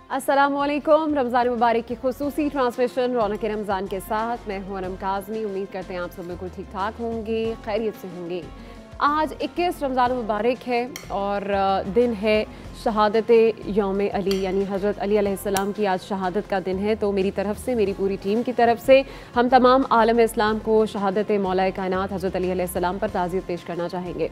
अस्सलामुअलैकुम। रमज़ान मुबारक की खुसूसी ट्रांसमिशन रौनक रमज़ान के साथ मैं हूं अनम काज़मी। उम्मीद करते हैं आप सब बिल्कुल ठीक ठाक होंगे, खैरियत से होंगे। आज 21 रमज़ान मुबारक है और दिन है शहादत यौम अली, यानी हज़रत अली अलैहिस्सलाम की आज शहादत का दिन है। तो मेरी तरफ से, मेरी पूरी टीम की तरफ से हम तमाम आलम इस्लाम को शहादत मौलाए कायनात हज़रत अली अलैहिस्सलाम पर ताज़ियत पेश करना चाहेंगे।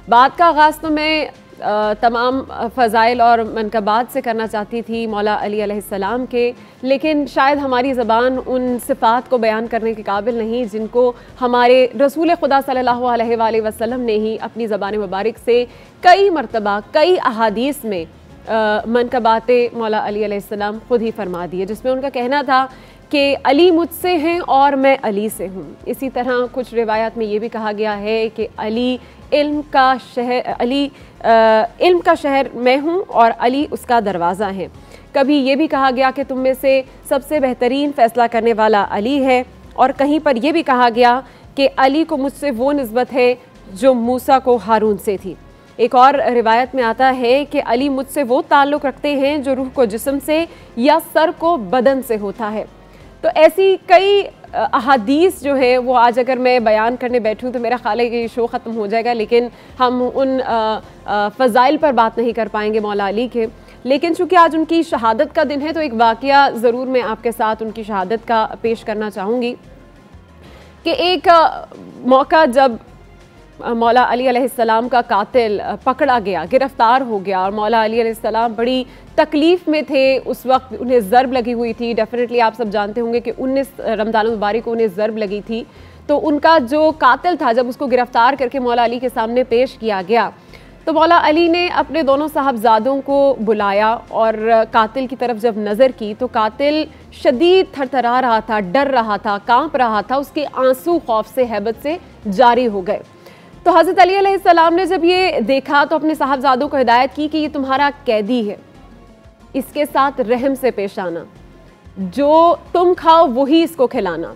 बात का आगाज़ तो मैं तमाम फ़ज़ाइल और मनकबात से करना चाहती थी मौला अली अलैहिस्सलाम के, लेकिन शायद हमारी ज़बान उन सिफ़ात को बयान करने के काबिल नहीं जिनको हमारे रसूल खुदा सल्लल्लाहु अलैहि वसल्लम ने ही अपनी ज़बान मुबारक से कई मरतबा कई अहादीस में मनकबात मौला अली अलैहिस्सलाम ख़ुद ही फरमा दिए, जिसमें उनका कहना था कि अली मुझसे हैं और मैं अली से हूँ। इसी तरह कुछ रिवायात में ये भी कहा गया है कि अली इल्म का शहर मैं हूँ और अली उसका दरवाज़ा है। कभी ये भी कहा गया कि तुम में से सबसे बेहतरीन फ़ैसला करने वाला अली है, और कहीं पर यह भी कहा गया कि अली को मुझसे वो निस्बत है जो मूसा को हारून से थी। एक और रिवायत में आता है कि अली मुझसे वो ताल्लुक़ रखते हैं जो रूह को जिस्म से या सर को बदन से होता है। तो ऐसी कई अहादीस जो है वो आज अगर मैं बयान करने बैठूं तो मेरा ख्याल है कि शो ख़त्म हो जाएगा, लेकिन हम उन फ़ज़ाइल पर बात नहीं कर पाएंगे मौला अली के। लेकिन चूँकि आज उनकी शहादत का दिन है तो एक वाक़या ज़रूर मैं आपके साथ उनकी शहादत का पेश करना चाहूँगी कि एक मौका जब मौला अली अलैहिस्सलाम का कातिल पकड़ा गया, गिरफ़्तार हो गया, और मौला अली अलैहिस्सलाम बड़ी तकलीफ़ में थे। उस वक्त उन्हें ज़र्ब लगी हुई थी। डेफिनेटली आप सब जानते होंगे कि 19 रमज़ान मुबारक को उन्हें ज़र्ब लगी थी। तो उनका जो कातिल था, जब उसको गिरफ़्तार करके मौला अली के सामने पेश किया गया तो मौला अली ने अपने दोनों साहबजादों को बुलाया और कातिल की तरफ जब नज़र की तो कातिल शदीद थरथरा रहा था, डर रहा था, काँप रहा था। उसके आंसू खौफ से, हैबत से जारी हो गए। तो हज़रत अली अलैहिस्सलाम ने जब ये देखा तो अपने साहबजादों को हिदायत की कि ये तुम्हारा कैदी है, इसके साथ रहम से पेश आना, जो तुम खाओ वही इसको खिलाना,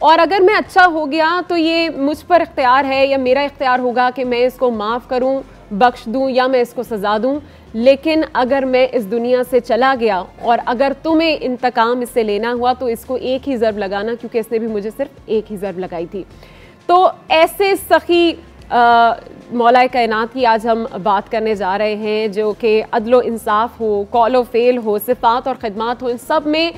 और अगर मैं अच्छा हो गया तो ये मुझ पर इख्तियार है या मेरा इख्तियार होगा कि मैं इसको माफ़ करूं, बख्श दूं या मैं इसको सज़ा दूं। लेकिन अगर मैं इस दुनिया से चला गया और अगर तुम्हें इंतकाम इससे लेना हुआ तो इसको एक ही ज़र्ब लगाना, क्योंकि इसने भी मुझे सिर्फ एक ही ज़र्ब लगाई थी। तो ऐसे सखी मौलाए कायनात की आज हम बात करने जा रहे हैं, जो कि अदलो इंसाफ हो, कौल व फ़ेल हो, सिफ़ात और ख़िदमात हो, इन सब में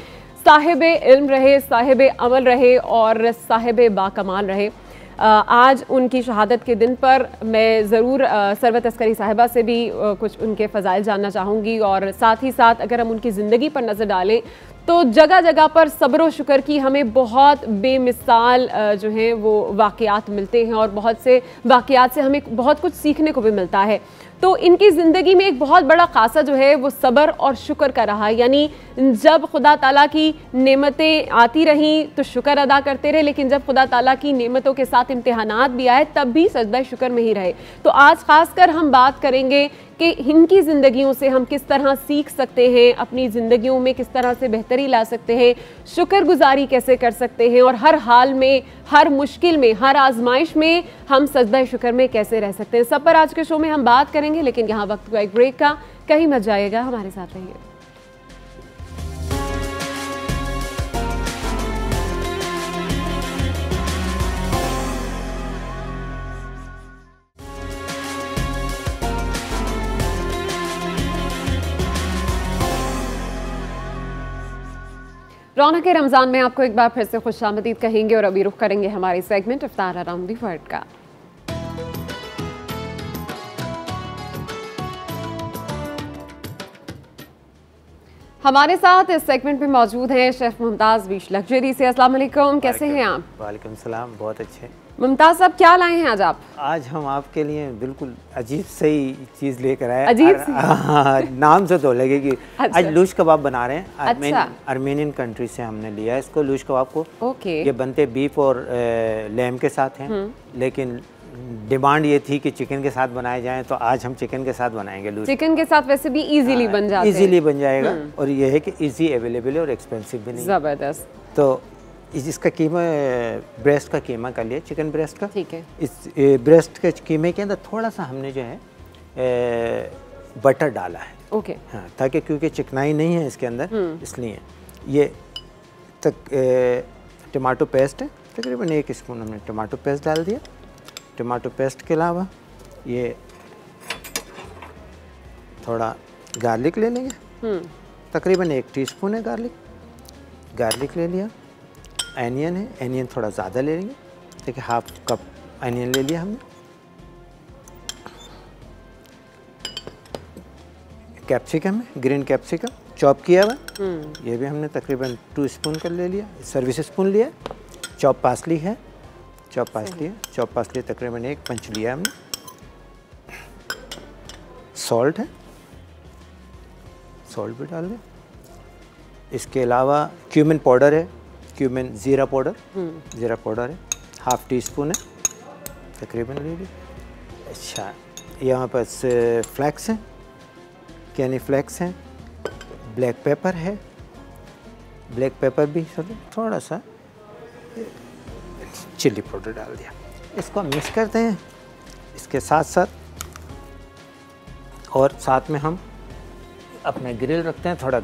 साहिब इल्म रहे, साहिब अमल रहे और साहिब बाकमाल रहे। आज उनकी शहादत के दिन पर मैं ज़रूर सरवत अस्करी साहिबा से भी कुछ उनके फ़ज़ाइल जानना चाहूँगी, और साथ ही साथ अगर हम उनकी ज़िंदगी पर नज़र डालें तो जगह जगह पर सब्र व शुक्र की हमें बहुत बेमिसाल जो हैं वो वाक़यात मिलते हैं, और बहुत से वाक़यात से हमें बहुत कुछ सीखने को भी मिलता है। तो इनकी ज़िंदगी में एक बहुत बड़ा ख़ासा जो है वो सब्र और शुक्र का रहा। यानी जब खुदा ताला की नेमतें आती रहीं तो शुक्र अदा करते रहे, लेकिन जब खुदा ताला की नेमतों के साथ इम्तिहानात भी आए तब भी सजदा शुक्र में ही रहे। तो आज ख़ासकर हम बात करेंगे कि इनकी ज़िंदगियों से हम किस तरह सीख सकते हैं, अपनी ज़िंदगियों में किस तरह से बेहतरी ला सकते हैं, शुक्रगुजारी कैसे कर सकते हैं, और हर हाल में, हर मुश्किल में, हर आजमाइश में हम सजदा शुक्र में कैसे रह सकते हैं। सब पर आज के शो में हम बात करेंगे, लेकिन यहाँ वक्त हुआ एक ब्रेक का, कहीं मत जाइएगा, हमारे साथ रहिए। रौनक रमज़ान में आपको एक बार फिर से खुशामदीद कहेंगे, और अभी रुख करेंगे हमारे सेगमेंट इफ्तार अराउंड द वर्ल्ड का। हमारे साथ इस सेगमेंट में मौजूद हैं शेफ मुमताज़ बीश लग्जरी से। अस्सलाम वालेकुम, कैसे हैं आप? वालेकुम सलाम, बहुत अच्छे। मुमताज़ साहब, क्या लाए हैं आज आप? आज हम आपके लिए बिल्कुल अजीब सही चीज़ लेकर आए। अजीब सी? नाम से तो लगेगी। अच्छा। आज लूश कबाब बना रहे हैं। अच्छा। आर्मेनियन कंट्री से हमने लिया है इसको, लूश कबाब को। ओके। ये बनते बीफ और लैम के साथ हैं, लेकिन डिमांड ये थी कि चिकन के साथ बनाए जाएं, तो आज हम चिकन के साथ बनाएंगे लूज। चिकन के साथ वैसे भी इजीली बन जाते हैं। इजीली बन जाएगा, और ये है कि इजी अवेलेबल है और एक्सपेंसिव भी नहीं। ज़बरदस्त। तो इसका कीमा, ब्रेस्ट का कीमा कर लिया, चिकन ब्रेस्ट का। ठीक है। इस ब्रेस्ट के कीमे के अंदर थोड़ा सा हमने जो है बटर डाला है। ओके। हाँ, ताकि क्योंकि चिकनाई नहीं है इसके अंदर, इसलिए ये टमाटो पेस्ट है, तकरीबन 1 स्पून हमने टमाटो पेस्ट डाल दिया। टमाटो पेस्ट के अलावा ये थोड़ा गार्लिक ले लेंगे, तकरीबन 1 टीस्पून है गार्लिक ले लिया। एनियन है, एनियन थोड़ा ज़्यादा ले लेंगे, देखिए 1/2 कप एनियन ले लिया हमने। कैप्सिकम है, ग्रीन कैप्सिकम चॉप किया हुआ, ये भी हमने तकरीबन 2 स्पून कर ले लिया, सर्विस स्पून लिया। चॉप पासली है, चॉप पासली तकरीबन 1 पंच लिया हमने। सॉल्ट है, सॉल्ट भी डाल दें। इसके अलावा क्यूमिन पाउडर है, क्यूमिन ज़ीरा पाउडर है, 1/2 टीस्पून है तकरीबन ले ली। अच्छा, यहाँ पर फ्लैक्स हैं, कैनी फ्लैक्स हैं, ब्लैक पेपर है, ब्लैक पेपर भी थोड़ा सा, चिल्ली पाउडर डाल दिया। इसको मिक्स करते हैं इसके साथ साथ, और साथ में हम अपने ग्रिल रखते हैं। थोड़ा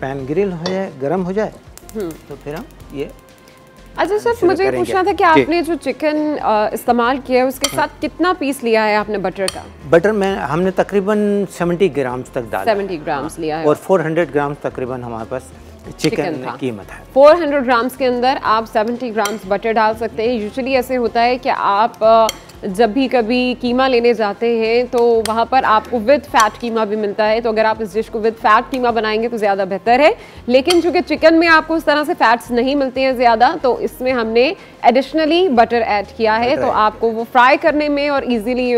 पैन ग्रिल हो जाए, गर्म हो जाए, तो फिर हम ये। अच्छा सर, मुझे पूछना था कि आपने जो चिकन इस्तेमाल किया है उसके साथ कितना पीस लिया है आपने बटर का? बटर में हमने तकरीबन 70 ग्राम्स तक डाला, 70 ग्राम्स लिया है, और 400 ग्राम्स तकरीबन हमारे पास चिकन कीमत है। 400 ग्राम्स के अंदर आप 70 ग्राम्स बटर डाल सकते हैं। यूजुअली ऐसे होता है कि आप जब भी कभी कीमा लेने जाते हैं तो वहाँ पर आपको विद फैट कीमा भी मिलता है, तो अगर आप इस डिश को विद फैट कीमा बनाएंगे तो ज़्यादा बेहतर है। लेकिन चूंकि चिकन में आपको उस तरह से फैट्स नहीं मिलते हैं ज़्यादा, तो इसमें हमने एडिशनली बटर ऐड किया है, तो आपको वो फ्राई करने में और इजीली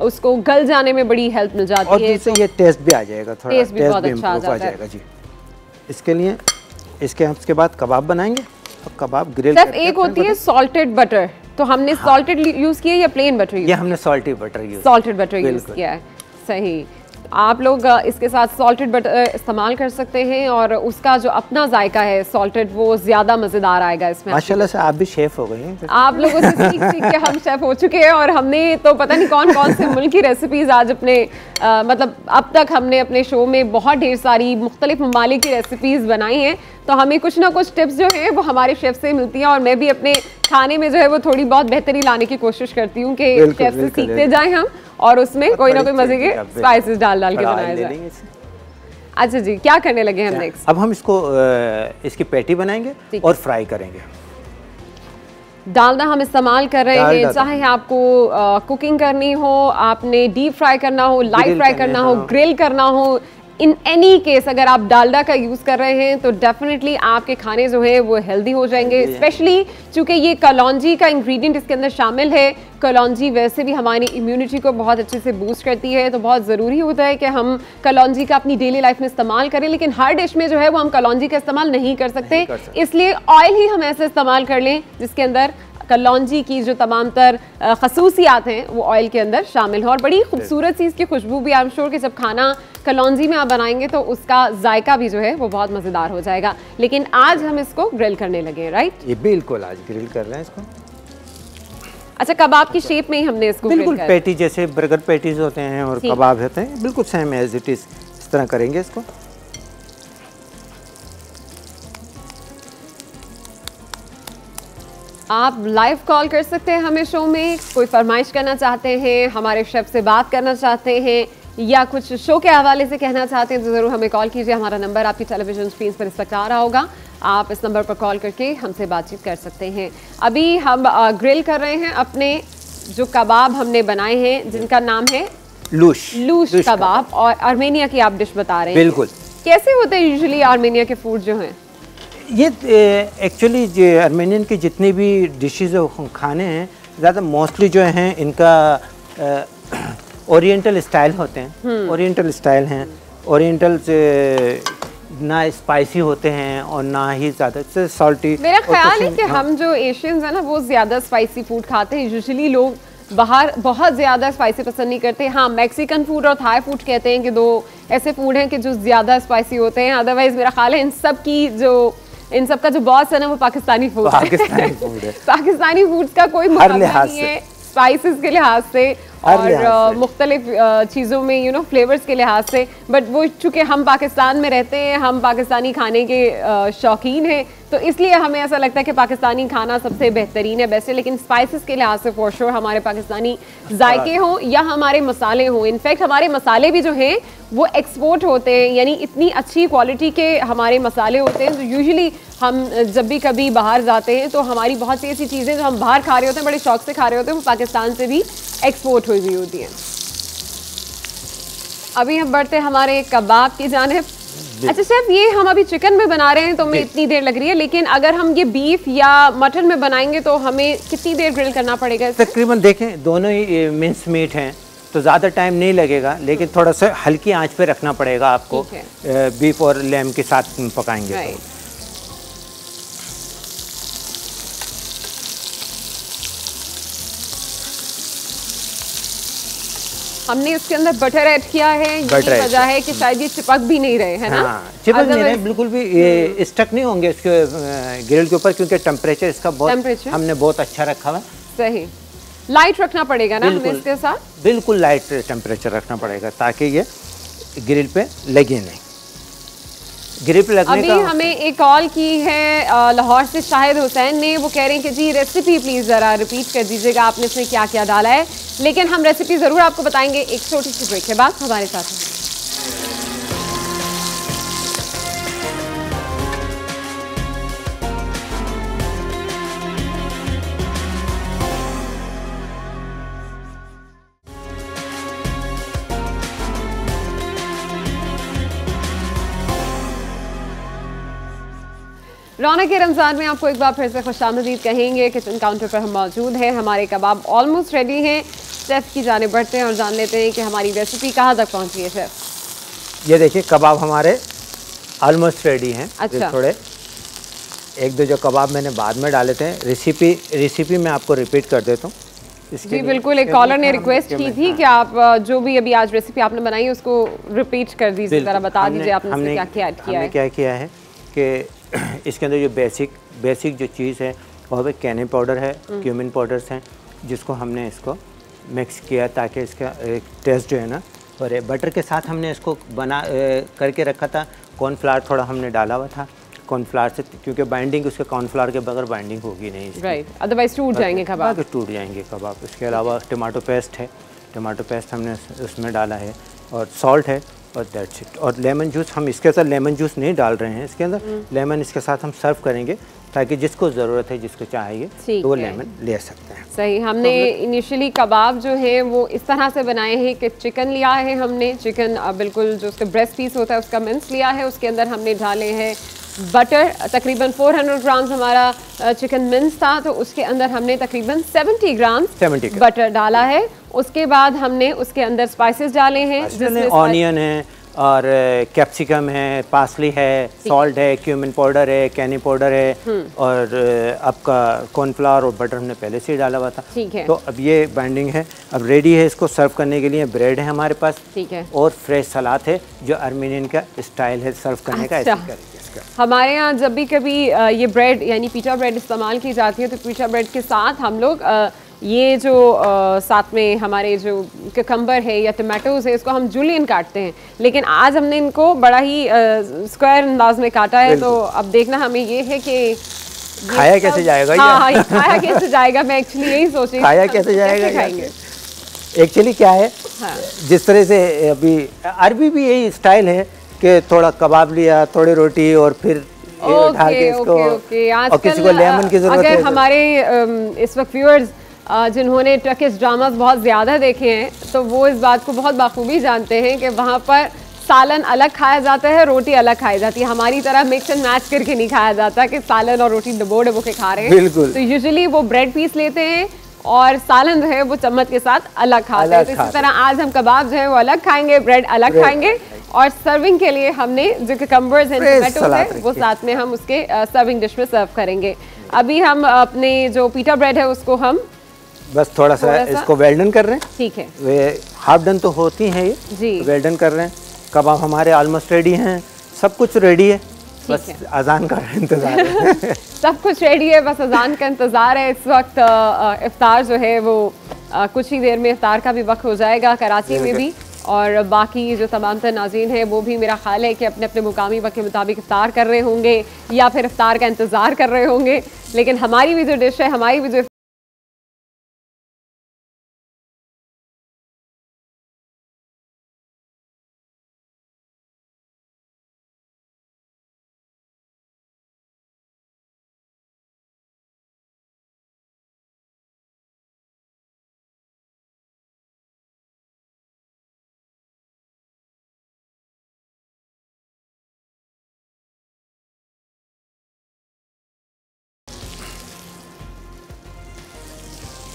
उसको गल जाने में बड़ी हेल्प मिल जाती है। तो ये टेस्ट भी आ जाएगा, थोड़ा टेस्ट भी बहुत अच्छा आ जाएगा जी। इसके लिए इसके बाद कबाब बनाएंगे, और कबाब ग्रिल सिर्फ एक होती है सॉल्टेड बटर, तो हमने सॉल्टेड यूज किया या प्लेन बटर यूज? ये हमने सॉल्टेड बटर यूज किया है। सही, आप लोग इसके साथ सॉल्टेड बटर इस्तेमाल कर सकते हैं, और उसका जो अपना जायका है सॉल्टेड, वो ज्यादा मजेदार आएगा इसमें। माशाल्लाह से आप भी शेफ हो गई हैं। आप लोगों से सीख के हम शेफ हो चुके हैं, और हमने तो पता नहीं कौन कौन से मुल्क की रेसिपीज आज अपने मतलब अब तक हमने अपने शो में बहुत ढेर सारी मुख्तलिफ ममालिक की रेसिपीज बनाई हैं, तो हमें कुछ ना कुछ टिप्स जो है वो हमारे शेफ से मिलती हैं, और मैं भी अपने खाने में जो है वो थोड़ी बहुत बेहतरी लाने की कोशिश करती हूँ कि शेफ से सीखते जाएं हम, और उसमें कोई ना कोई मजे के स्पाइसेस डाल के बनाया जाए। अच्छा जी, क्या करने लगे हम नेक्स्ट? अब हम इसको इसकी पैटी बनाएंगे और फ्राई करेंगे। डालडा हम इस्तेमाल कर रहे हैं, चाहे आपको कुकिंग करनी हो, आपने डीप फ्राई करना हो, लाइट फ्राई करना हो, ग्रिल करना हो, इन एनी केस अगर आप डालडा का यूज़ कर रहे हैं तो डेफिनेटली आपके खाने जो है वो हेल्दी हो जाएंगे। स्पेशली चूँकि ये कलौंजी का इंग्रेडिएंट इसके अंदर शामिल है। कलौंजी वैसे भी हमारी इम्यूनिटी को बहुत अच्छे से बूस्ट करती है, तो बहुत ज़रूरी होता है कि हम कलौंजी का अपनी डेली लाइफ में इस्तेमाल करें, लेकिन हर डिश में जो है वो हम कलौंजी का इस्तेमाल नहीं कर सकते, इसलिए ऑयल ही हम ऐसे इस्तेमाल कर लें जिसके अंदर कलौंजी की जो तमाम तर खसूसियात हैं वो ऑयल के अंदर शामिल हो, और बड़ी खूबसूरत सी इसकी खुशबू भी। आई एम श्योर कि जब खाना कलौंजी में आप बनाएंगे तो उसका जायका भी जो है वो बहुत मज़ेदार हो जाएगा। लेकिन आज हम इसको ग्रिल करने लगे, राइट? ये बिल्कुल आज ग्रिल कर रहे हैं इसको। अच्छा, कबाब की शेप में ही हमने इसको बिल्कुल पैटी जैसे बर्गर पैटीज होते हैं और कबाब होते हैं, बिल्कुल सेम एज इट इज इस तरह करेंगे इसको। आप लाइव कॉल कर सकते हैं हमें शो में, कोई फरमाइश करना चाहते हैं, हमारे शेफ से बात करना चाहते हैं, या कुछ शो के हवाले से कहना चाहते हैं तो ज़रूर हमें कॉल कीजिए। हमारा नंबर आपकी टेलीविजन स्क्रीन पर इस वक्त आ रहा होगा, आप इस नंबर पर कॉल करके हमसे बातचीत कर सकते हैं। अभी हम ग्रिल कर रहे हैं अपने जो कबाब हमने बनाए हैं जिनका नाम है लूश कबाब, और आर्मेनिया की आप डिश बता रहे हैं। बिल्कुल। कैसे होते हैं यूजुअली आर्मेनिया के फूड जो हैं? ये एक्चुअली जो आर्मेनियन की जितनी भी डिशेज खाने हैं ज़्यादा मोस्टली जो हैं इनका ओरिएंटल स्टाइल होते हैं। ओरिएंटल स्टाइल हैं, ओरिएंटल से ना स्पाइसी होते हैं और ना ही ज़्यादा सॉल्टी। मेरा ख्याल है कि हम जो एशियंस हैं ना वो ज़्यादा स्पाइसी फूड खाते हैं। यूजुअली लोग बाहर बहुत ज़्यादा स्पाइसी पसंद नहीं करते। हाँ, मैक्सिकन फूड और थाई फूड कहते हैं कि दो ऐसे फूड हैं कि जो ज़्यादा स्पाइसी होते हैं। अदरवाइज़ मेरा ख्याल है इन सब का जो बॉस है ना वो पाकिस्तानी फूड है। पाकिस्तानी फूड्स का कोई मुकाबला नहीं है स्पाइसेस के लिहाज से, और मुख्तलिफ चीज़ों में फ्लेवर्स के लिहाज से। बट वो चूँकि हम पाकिस्तान में रहते हैं, हम पाकिस्तानी खाने के शौकीन हैं, तो इसलिए हमें ऐसा लगता है कि पाकिस्तानी खाना सबसे बेहतरीन है, बेस्ट है। लेकिन स्पाइसेस के लिहाज से फॉर श्योर हमारे पाकिस्तानी जायके हों या हमारे मसाले हों, इनफैक्ट हमारे मसाले भी जो हैं वो एक्सपोर्ट होते हैं, यानी इतनी अच्छी क्वालिटी के हमारे मसाले होते हैं। तो यूजुअली हम जब भी कभी बाहर जाते हैं तो हमारी बहुत सी ऐसी चीज़ें जो हम बाहर खा रहे होते हैं, बड़े शौक से खा रहे होते हैं, वो पाकिस्तान से भी एक्सपोर्ट हुई होती हैं। अभी हम बढ़ते हैं हमारे कबाब की जानिब। अच्छा शेफ, ये हम अभी चिकन में बना रहे हैं तो हमें इतनी देर लग रही है, लेकिन अगर हम ये बीफ या मटन में बनाएंगे तो हमें कितनी देर ग्रिल करना पड़ेगा? तकरीबन देखें दोनों ही मिंस मीट हैं तो ज़्यादा टाइम नहीं लगेगा, लेकिन थोड़ा सा हल्की आंच पे रखना पड़ेगा आपको। बीफ और लैम के साथ पकाएंगे तो। हमने इसके अंदर बटर ऐड किया है, यही वजह है कि शायद ये चिपक भी नहीं रहे, है ना? हाँ, चिपक नहीं रहे, बिल्कुल भी ये स्टक नहीं होंगे इसके ग्रिल के ऊपर, क्योंकि टेम्परेचर इसका हमने बहुत अच्छा रखा हुआ। सही, लाइट रखना पड़ेगा ना हमें इसके साथ? बिल्कुल लाइट टेम्परेचर रखना पड़ेगा ताकि ये ग्रिल पे लगे नहीं। ग्रिल पे लगने अभी हमें एक कॉल की है लाहौर से शाहिद हुसैन ने, वो कह रहे हैं कि जी रेसिपी प्लीज़ ज़रा रिपीट कर दीजिएगा, आपने इसमें क्या क्या डाला है। लेकिन हम रेसिपी ज़रूर आपको बताएंगे एक छोटी सी ब्रेक के बाद। हमारे साथ रौनक के रमज़ान में आपको एक बार फिर से खुशामदीद कहेंगे। किचन काउंटर पर हम मौजूद हैं, हमारे कबाब ऑलमोस्ट रेडी हैं। शेफ़ की जाने बढ़ते हैं और जान लेते हैं कि हमारी रेसिपी कहाँ तक पहुँची है। शेफ़ ये देखिए कबाब हमारे ऑलमोस्ट रेडी हैं। अच्छा, थोड़े एक दो जो कबाब मैंने बाद में डाले थे, रेसिपी मैं आपको रिपीट कर देता हूँ। जी बिल्कुल, एक कॉलर ने रिक्वेस्ट की थी कि आप जो भी अभी आज रेसिपी आपने बनाई उसको रिपीट कर दीजिए, ज़रा बता दीजिए आपने क्या क्या ऐड किया है। क्या किया है कि इसके अंदर जो बेसिक जो चीज़ है वह पे कैने पाउडर है, क्यूमिन पाउडर्स हैं, जिसको हमने इसको मिक्स किया ताकि इसका एक टेस्ट जो है ना, और बटर के साथ हमने इसको बना करके रखा था। कॉर्नफ्लावर थोड़ा हमने डाला हुआ था, कॉर्नफ्लावर से, क्योंकि बाइंडिंग उसके कॉर्नफ्लावर के बगैर बाइंडिंग होगी नहीं, राइट, अदरवाइज टूट जाएंगे कबाब। टूट जाएंगे कबाब। इसके अलावा टमाटो पेस्ट है, टमाटो पेस्ट हमने उसमें डाला है, और सॉल्ट है, और दैट्स इट। और लेमन जूस, हम इसके साथ लेमन जूस नहीं डाल रहे हैं इसके अंदर, लेमन इसके साथ हम सर्व करेंगे ताकि जिसको ज़रूरत है, जिसको चाहिए तो वो लेमन ले सकते हैं। सही, हमने इनिशियली कबाब जो है वो इस तरह से बनाए हैं कि चिकन लिया है हमने, चिकन बिल्कुल जो उसका ब्रेस्ट पीस होता है उसका मिंस लिया है, उसके अंदर हमने डाले हैं बटर, तकरीबन 400 ग्राम्स हमारा चिकन मिंस था, तो उसके अंदर हमने तकरीबन 70 ग्राम्स बटर डाला है। उसके बाद हमने उसके अंदर स्पाइसेस डाले हैं, जिसमें ऑनियन है और कैप्सिकम है, पार्सली है, सॉल्ट है, क्यूमिन पाउडर है, कैनी पाउडर है, और आपका कॉर्नफ्लावर और बटर हमने पहले से ही डाला हुआ था। ठीक है, तो अब ये बाइंडिंग है, अब रेडी है इसको सर्व करने के लिए। ब्रेड है हमारे पास, ठीक है, और फ्रेश सलाद है जो अर्मेनियन का स्टाइल है सर्व करने का। हमारे यहाँ जब भी कभी ये ब्रेड यानी पीटा ब्रेड इस्तेमाल की जाती है तो पीटा ब्रेड के साथ हम लोग ये जो साथ में हमारे जो ककम्बर है या टमाटोज़ है इसको हम जूलियन काटते हैं, लेकिन आज हमने इनको बड़ा ही स्क्वायर अंदाज में काटा है। तो अब देखना हमें ये है कि खाया कैसे जाएगा। हाँ, ये खाया कैसे जाएगा, मैं एक्चुअली यही सोच रही हूँ खाया कैसे जाएगा, खाएंगे एक्चुअली क्या है। हाँ। जिस तरह से अभी अरबी भी यही स्टाइल है कि थोड़ा कबाब लिया, थोड़ी रोटी, और फिर उठा के इसको, और किसी को लेमन की जरूरत है। हमारे इस वक्त व्यूअर्स जिन्होंने टर्किश ड्रामास बहुत ज़्यादा देखे हैं तो वो इस बात को बहुत बाखूबी जानते हैं कि वहाँ पर सालन अलग खाया जाता है, रोटी अलग खाई जाती है। हमारी तरह मिक्स एंड मैच करके नहीं खाया जाता कि सालन और रोटी डबो डबो के खा रहे हैं। बिल्कुल। तो यूजुअली वो ब्रेड पीस लेते हैं और सालन जो है वो चम्मच के साथ अलग खाते हैं। तो इसी तरह आज हम कबाब जो है वो अलग खाएंगे, ब्रेड अलग खाएंगे, और सर्विंग के लिए हमने जो ककम्बर्स एंड टोमेटोज है वो साथ में हम उसके सर्विंग डिश में सर्व करेंगे। अभी हम अपने जो पीटा ब्रेड है उसको हम बस थोड़ा सा इसको वेल्डन कर रहे हैं। ठीक है, वे हाफ डन तो होती हैं ये जी, वेल्डन कर रहे हैं। कबाब हमारे ऑलमोस्ट रेडी हैं, सब कुछ रेडी है, बस अजान का इंतजार है। सब कुछ रेडी है, बस अजान का इंतजार है। इस वक्त इफ्तार जो है वो कुछ ही देर में इफ्तार का भी वक्त हो जाएगा कराची में भी, और बाकी जो तमाम तर नाज़रीन हैं वो भी मेरा ख्याल है कि अपने अपने मुकामी वक्त के मुताबिक इफ्तार कर रहे होंगे या फिर इफ्तार का इंतज़ार कर रहे होंगे। लेकिन हमारी भी जो डिश है, हमारी भी जो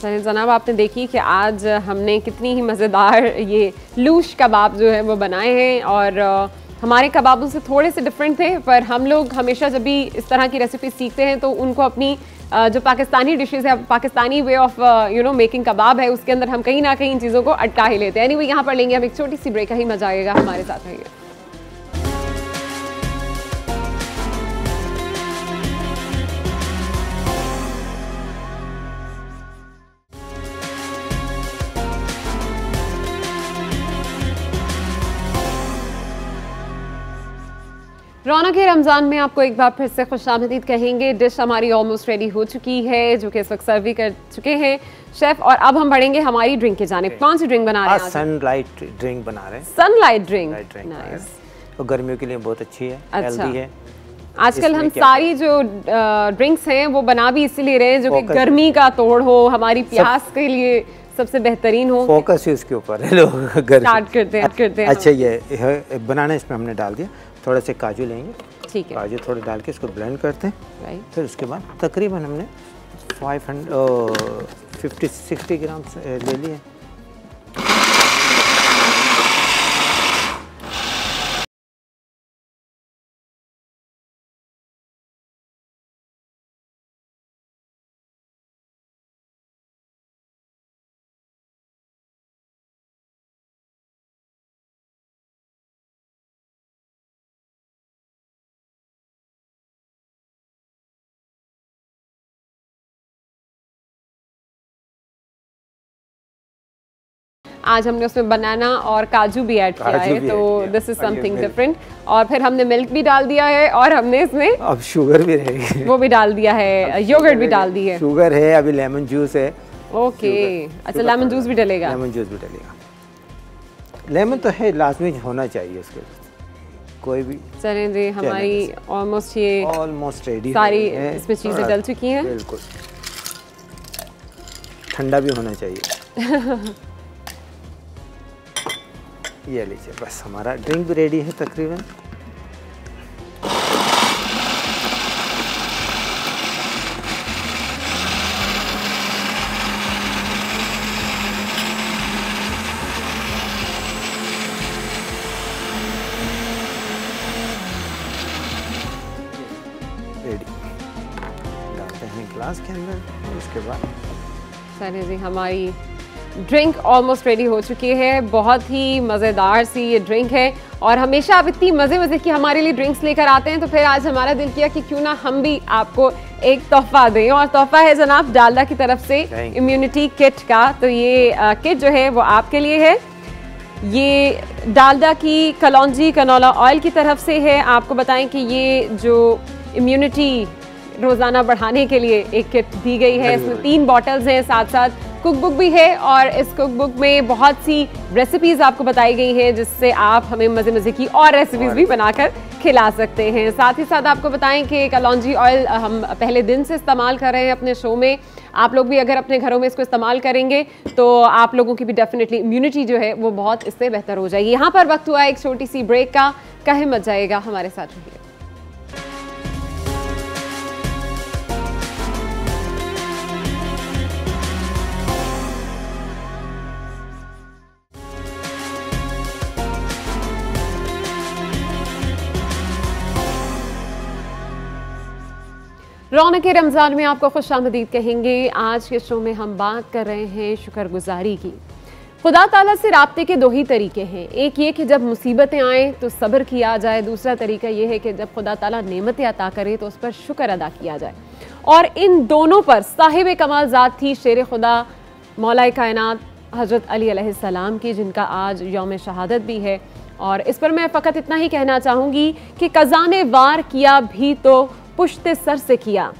जनाब आपने देखी कि आज हमने कितनी ही मज़ेदार ये लूश कबाब जो है वो बनाए हैं, और हमारे कबाबों से थोड़े से डिफरेंट थे, पर हम लोग हमेशा जब भी इस तरह की रेसिपी सीखते हैं तो उनको अपनी जो पाकिस्तानी डिशेज़ है, पाकिस्तानी वे ऑफ मेकिंग कबाब है, उसके अंदर हम कहीं ना कहीं इन चीज़ों को अटका ही लेते हैं। एनीवे यहाँ पर लेंगे हम एक छोटी सी ब्रेक, का ही मजा आएगा, हमारे साथ रहिए। रौनक रमज़ान में आपको एक बार फिर से खुशामदीद कहेंगे। डिश हमारी ऑलमोस्ट रेडी हो चुकी है, जो कि इस वक्त सर्व भी कर चुके हैं शेफ, और अब हम बढ़ेंगे हमारी ड्रिंक की जानिब। कौन सी ड्रिंक बना रहे हैं? सनलाइट ड्रिंक बना रहे हैं। सनलाइट ड्रिंक, नाइस, तो गर्मियों के लिए बहुत अच्छी है, हेल्दी है। आजकल हम सारी जो ड्रिंक्स हैं वो बना भी इसीलिए रहे हैं जो कि गर्मी का तोड़ हो, हमारी प्यास के लिए सबसे बेहतरीन हो। फोकस ही उसके ऊपर है, लोग स्टार्ट करते हैं। अच्छा, ये बनाना इसमें हमने डाल दिया, थोड़ा से काजू लेंगे, ठीक है, काजू थोड़े डाल के इसको ब्लेंड करते हैं, राइट। फिर उसके बाद तकरीबन हमने 50-60 ग्राम ले लिए। आज हमने उसमें बनाना और काजू भी ऐड किया है, तो दिस इज समथिंग डिफरेंट। और फिर हमने मिल्क भी डाल दिया है, और हमने इसमें अब शुगर भी रहेगी, वो भी डाल दिया है, योगर्ट भी डाल दी है, शुगर है, अभी लेमन जूस है। ओके, अच्छा, लेमन जूस भी डलेगा? लेमन जूस भी डलेगा, लेमन तो है, लाजमी होना चाहिए उसके, कोई भी। चलें जी, हमारी ऑलमोस्ट रेडी सारी इसमें चीज़ें डल चुकी हैं। बिल्कुल, ठंडा भी होना चाहिए। ये लीजिए, बस हमारा ड्रिंक भी रेडी है तकरीबन। रेडी, डालते हैं ग्लास के अंदर, और उसके बाद चलिए जी, हमारी ड्रिंक ऑलमोस्ट रेडी हो चुकी है। बहुत ही मज़ेदार सी ये ड्रिंक है, और हमेशा आप इतनी मज़े की हमारे लिए ड्रिंक्स लेकर आते हैं, तो फिर आज हमारा दिल किया कि क्यों ना हम भी आपको एक तोहफा दें, और तोहफा है जनाब डालडा की तरफ से इम्यूनिटी किट का। तो ये किट जो है वो आपके लिए है, ये डालडा की कलौंजी कनोला ऑयल की तरफ से है। आपको बताएं कि ये जो इम्यूनिटी रोज़ाना बढ़ाने के लिए एक किट दी गई है, इसमें 3 बॉटल्स हैं, साथ साथ कुकबुक भी है, और इस कुकबुक में बहुत सी रेसिपीज़ आपको बताई गई हैं, जिससे आप हमें मज़े की और रेसिपीज़ भी बनाकर खिला सकते हैं। साथ ही साथ आपको बताएं कि कलौंजी ऑयल हम पहले दिन से इस्तेमाल कर रहे हैं अपने शो में। आप लोग भी अगर अपने घरों में इसको इस्तेमाल करेंगे तो आप लोगों की भी डेफिनेटली इम्यूनिटी जो है वो बहुत इससे बेहतर हो जाएगी। यहाँ पर वक्त हुआ एक छोटी सी ब्रेक का, कहे मत जाएगा, हमारे साथ रहिए। रौनक रमज़ान में आपको खुशामदीद कहेंगे। आज के शो में हम बात कर रहे हैं शुक्रगुजारी की। खुदा ताला से राब्ते के 2 ही तरीके हैं, एक ये कि जब मुसीबतें आएँ तो सब्र किया जाए, दूसरा तरीका ये है कि जब खुदा ताला नेमतें अता करे तो उस पर शुक्र अदा किया जाए। और इन दोनों पर साहिब कमाल ज़ात थी शेर खुदा मौलाए कायनात हज़रत अली अलैहिस्सलाम की, जिनका आज यौम शहादत भी है। और इस पर मैं फ़कत इतना ही कहना चाहूँगी कि कज़ा ने वार किया भी तो पुश्ते सर से किया,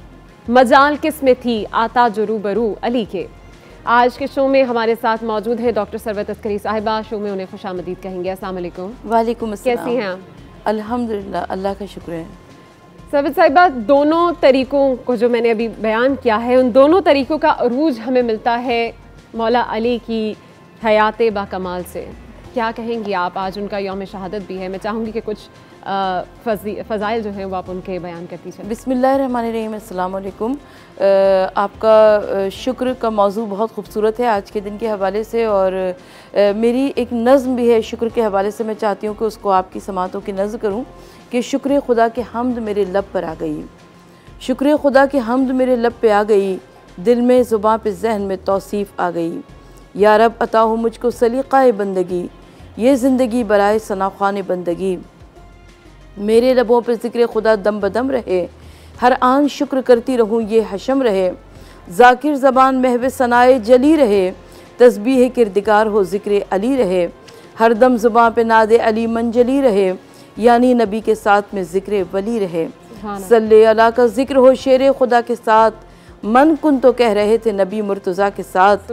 मजाल किस में थी आता जो रूबरू अली के। आज के शो में हमारे साथ मौजूद हैं डॉक्टर सरवत अस्करी साहिबा। शो में उन्हें खुशामदीद कहेंगे। अस्सलाम वालेकुम। वालेकुम अस्सलाम। कैसी हैं आप? अल्हम्दुलिल्लाह, अल्लाह का शुक्र है। सरवत साहिबा, दोनों तरीक़ों को जो मैंने अभी बयान किया है, उन दोनों तरीक़ों का अरूज हमें मिलता है मौला अली की हयात बाकमाल से। क्या कहेंगी आप? आज उनका यौम शहादत भी है। मैं चाहूँगी कि कुछ फ़ज़ाइल जो हैं वो आप उनके बयान करती चलें। बिस्मिल्लाहिर्रहमानिर्रहीम। अस्सलाम वालेकुम। आपका शुक्र का मौजू बहुत खूबसूरत है आज के दिन के हवाले से, और मेरी एक नज़्म भी है शुक्र के हवाले से। मैं चाहती हूँ कि उसको आपकी समातों की नज़्म करूँ कि शुक्र खुदा के हम्द मेरे लब पर आ गई, शुक्र खुदा के हम्द मेरे लब पे आ गई, दिल में ज़ुबां पे जहन में तौसीफ़ आ गई। या रब अता हो मुझको सलीक़ाए बंदगी, ये ज़िंदगी बराए सनाख़ान बंदगी। मेरे लबों पर ज़िक्र खुदा दम बदम रहे, हर आन शुक्र करती रहूँ ये हशम रहे। ज़ाकिर ज़बान महव सनाए जली रहे, तस्बीह किरदिगार हो ज़िक्र अली रहे। हर दम ज़ुबां पे नादे अली मंजली रहे, यानी नबी के साथ में ज़िक्र वली रहे। सल्ले अला का ज़िक्र हो शेर खुदा के साथ, मन कुन तो कह रहे थे नबी मुर्तज़ा के साथ।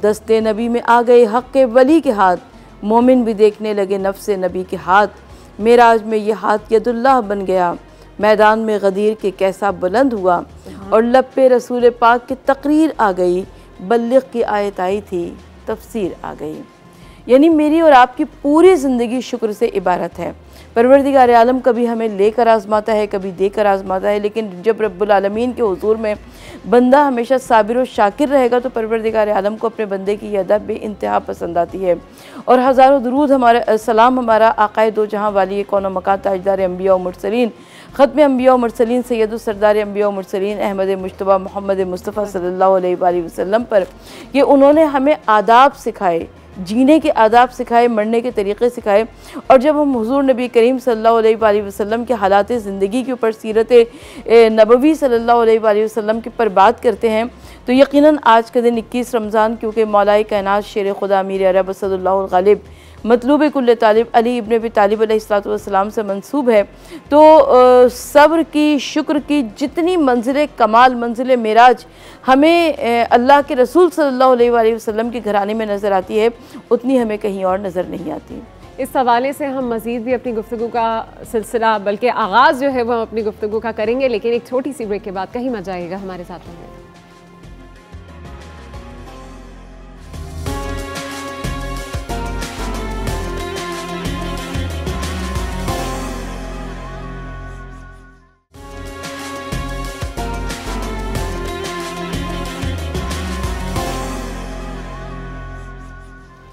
दस्ते नबी में आ गए हक़ के वली के हाथ, मोमिन भी देखने लगे नफ्से नबी के हाथ। मेराज में ये हाथ यदुल्लाह बन गया, मैदान में गदीर के कैसा बुलंद हुआ। और लब पे रसूल पाक की तकरीर आ गई, बल्लिग़ की आयत आई थी तफसीर आ गई। यानी मेरी और आपकी पूरी ज़िंदगी शुक्र से इबारत है। परवरदिगार आलम कभी हमें लेकर आज़माता है, कभी देकर आज़माता है, लेकिन जब रब्बुल आलमीन के हुज़ूर में बंदा हमेशा साबिर और शाकिर रहेगा तो परवरदिगार आलम को अपने बंदे की यह अदा बेइंतहा पसंद आती है। और हज़ारों दुरूद हमारा सलाम हमारा आक़ाए दो जहाँ वाली कौन मकान ताजदार अम्बिया व मुरसलीन, ख़त्म अम्बिया व मुरसलीन, सैयद सरदार अम्बिया व मुरसलीन अहमद मुज्तबा मोहम्मद मुस्तफ़ा सल्लल्लाहु अलैहि वसल्लम पर, कि उन्होंने हमें आदाब सिखाए, जीने के आदाब सिखाए, मरने के तरीक़े सिखाए। और जब हम हुज़ूर नबी करीम सल्लल्लाहु अलैहि वसल्लम के हालात ज़िंदगी के ऊपर, सीरत नबवी सल्लल्लाहु अलैहि वसल्लम के पर बात करते हैं, तो यकीनन आज का दिन 21 रमज़ान, क्योंकि मौलाए कायनात शेर खुदा अमीर अरब असदुल्लाहुल गालिब मतलूब कुल्ल तालिब अली इब्न अबी तालिब अलैहिस्सलाम से मंसूब है। तो सब्र की, शुक्र की जितनी मंजिल कमाल, मंजिल मेराज हमें अल्लाह के रसूल सल्लल्लाहु अलैहि वसल्लम के घराने में नज़र आती है, उतनी हमें कहीं और नज़र नहीं आती। इस हवाले से हम मज़ीद भी अपनी गुफ्तगू का सिलसिला, बल्कि आगाज़ जो है वो हम अपनी गुफ्तगू का करेंगे, लेकिन एक छोटी सी ब्रेक के बाद। कहीं मत जाइएगा, हमारे साथ रहें।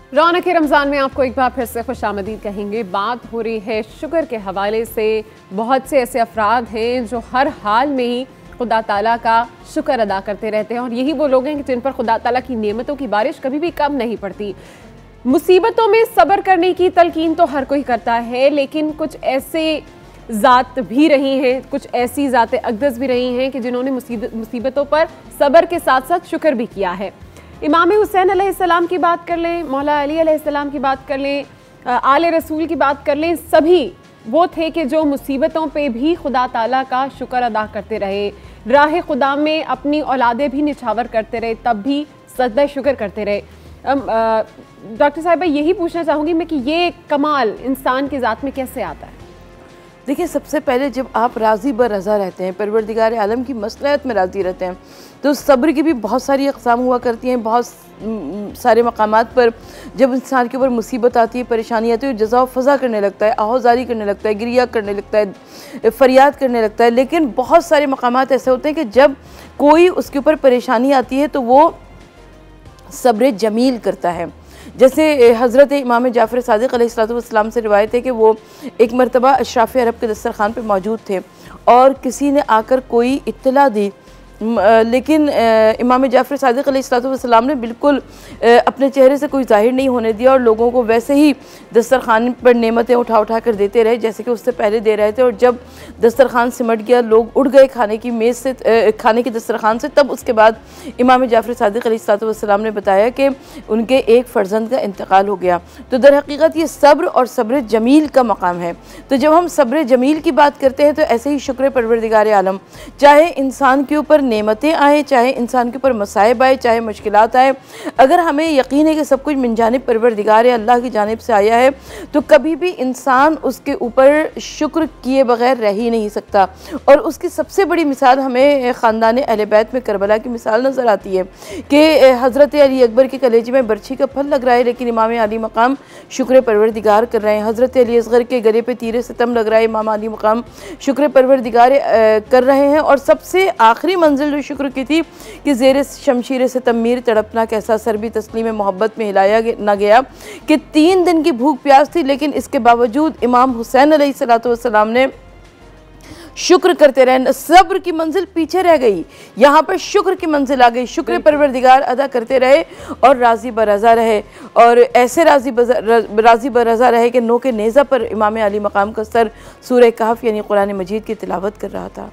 रौनक रमज़ान में आपको एक बार फिर से खुशामदीद कहेंगे। बात हो रही है शुक्र के हवाले से। बहुत से ऐसे अफराद हैं जो हर हाल में ही खुदा ताला का शुक्र अदा करते रहते हैं, और यही वो लोग हैं जिन पर खुदा ताला की नेमतों की बारिश कभी भी कम नहीं पड़ती। मुसीबतों में सब्र करने की तलकीन तो हर कोई करता है, लेकिन कुछ ऐसे ज़ात भी रही हैं, कुछ ऐसी ज़ातें अक़दस भी रही हैं कि जिन्होंने मुसीबतों पर सब्र के साथ साथ शुक्र भी किया है। इमाम हुसैन अलैहिस्सलाम की बात कर लें, मौला अली अलैहिस्सलाम की बात कर लें, आले रसूल की बात कर लें, सभी वो थे कि जो मुसीबतों पे भी खुदा ताला का शुक्र अदा करते रहे, राह खुदा में अपनी औलादें भी निछावर करते रहे, तब भी सजदा शुक्र करते रहे। डॉक्टर साहिबा, यही पूछना चाहूँगी मैं कि ये कमाल इंसान की ज़ात में कैसे आता है? देखिए, सबसे पहले जब आप राज़ी बर रज़ा रहते हैं, परवरदिगार आलम की मसलहत में राज़ी रहते हैं, तो सब्र की भी बहुत सारी अक़साम हुआ करती हैं। बहुत सारे मकामात पर जब इंसान के ऊपर मुसीबत आती है, परेशानी आती है, जज़ा फ़ज़ा करने लगता है, आहोज़ारी करने लगता है, गिरिया करने लगता है, फ़रियाद करने लगता है। लेकिन बहुत सारे मकामात ऐसे होते हैं कि जब कोई उसके ऊपर परेशानी आती है तो वो सब्र जमील करता है। जैसे हज़रत इमाम जाफ़र सादिक़ अलैहिस्सलाम से रिवायत है कि वो एक मरतबा अशराफ़ अरब के दस्तरखान पर मौजूद थे और किसी ने आकर कोई इत्तला दी लेकिन इमाम जाफ़र सादिक़ अलैहिस्सलाम ने बिल्कुल अपने चेहरे से कोई ज़ाहिर नहीं होने दिया और लोगों को वैसे ही दस्तरखान पर नेमतें उठा उठा कर देते रहे जैसे कि उससे पहले दे रहे थे। और जब दस्तरखान सिमट गया, लोग उड़ गए खाने की मेज़ से, खाने की दस्तरखान से, तब उसके बाद इमाम जाफ़र सादिक़ अलैहिस्सलाम ने बताया कि उनके एक फ़र्जंद का इंतकाल हो गया। तो दर हकीकत ये सब्र और सब्र जमील का मकाम है। तो जब हम सब्र जमील की बात करते हैं तो ऐसे ही शुक्र परवरदिगार आलम, चाहे इंसान के ऊपर नेमतें आए, चाहे इंसान के ऊपर मसाइब आए, चाहे मुश्किलात आए, अगर हमें यकीन है कि सब कुछ मिन जानिब परवरदिगार अल्लाह की जानिब से आया है तो कभी भी इंसान उसके ऊपर शुक्र किए बगैर रह ही नहीं सकता। और उसकी सबसे बड़ी मिसाल हमें ख़ानदान अहले बैत में करबला की मिसाल नज़र आती है कि हज़रत अली अकबर के कलेजे में बर्छी का फल लग रहा है लेकिन इमाम अली मकाम शुक्र परवरदिगार कर रहे हैं। हज़रत अली असग़र के गले पे तीर सितम लग रहा है, इमाम अली मकाम शुक्र परवरदिगार कर रहे हैं। और सबसे आखिरी मंजिल जो शुक्र की थी कि ज़ेर शमशीर से तमीर तड़पना कैसा सर भी तस्लीम मोहब्बत में हिलाया ना गया, कि 3 दिन की भूख प्यास थी लेकिन इसके बावजूद इमाम हुसैन अलैहिस्सलाम ने शुक्र करते रहे। सब्र की मंजिल पीछे रह गई, यहाँ पर शुक्र की मंजिल आ गई। शुक्र परवरदिगार अदा करते रहे और राज़ी बरज़ा रहे, और ऐसे राज़ी बरज़ा रहे कि नो के नेज़ा पर इमाम अली मकाम का सर सूरह कहफ यानी कुरान मजीद की तिलावत कर रहा था।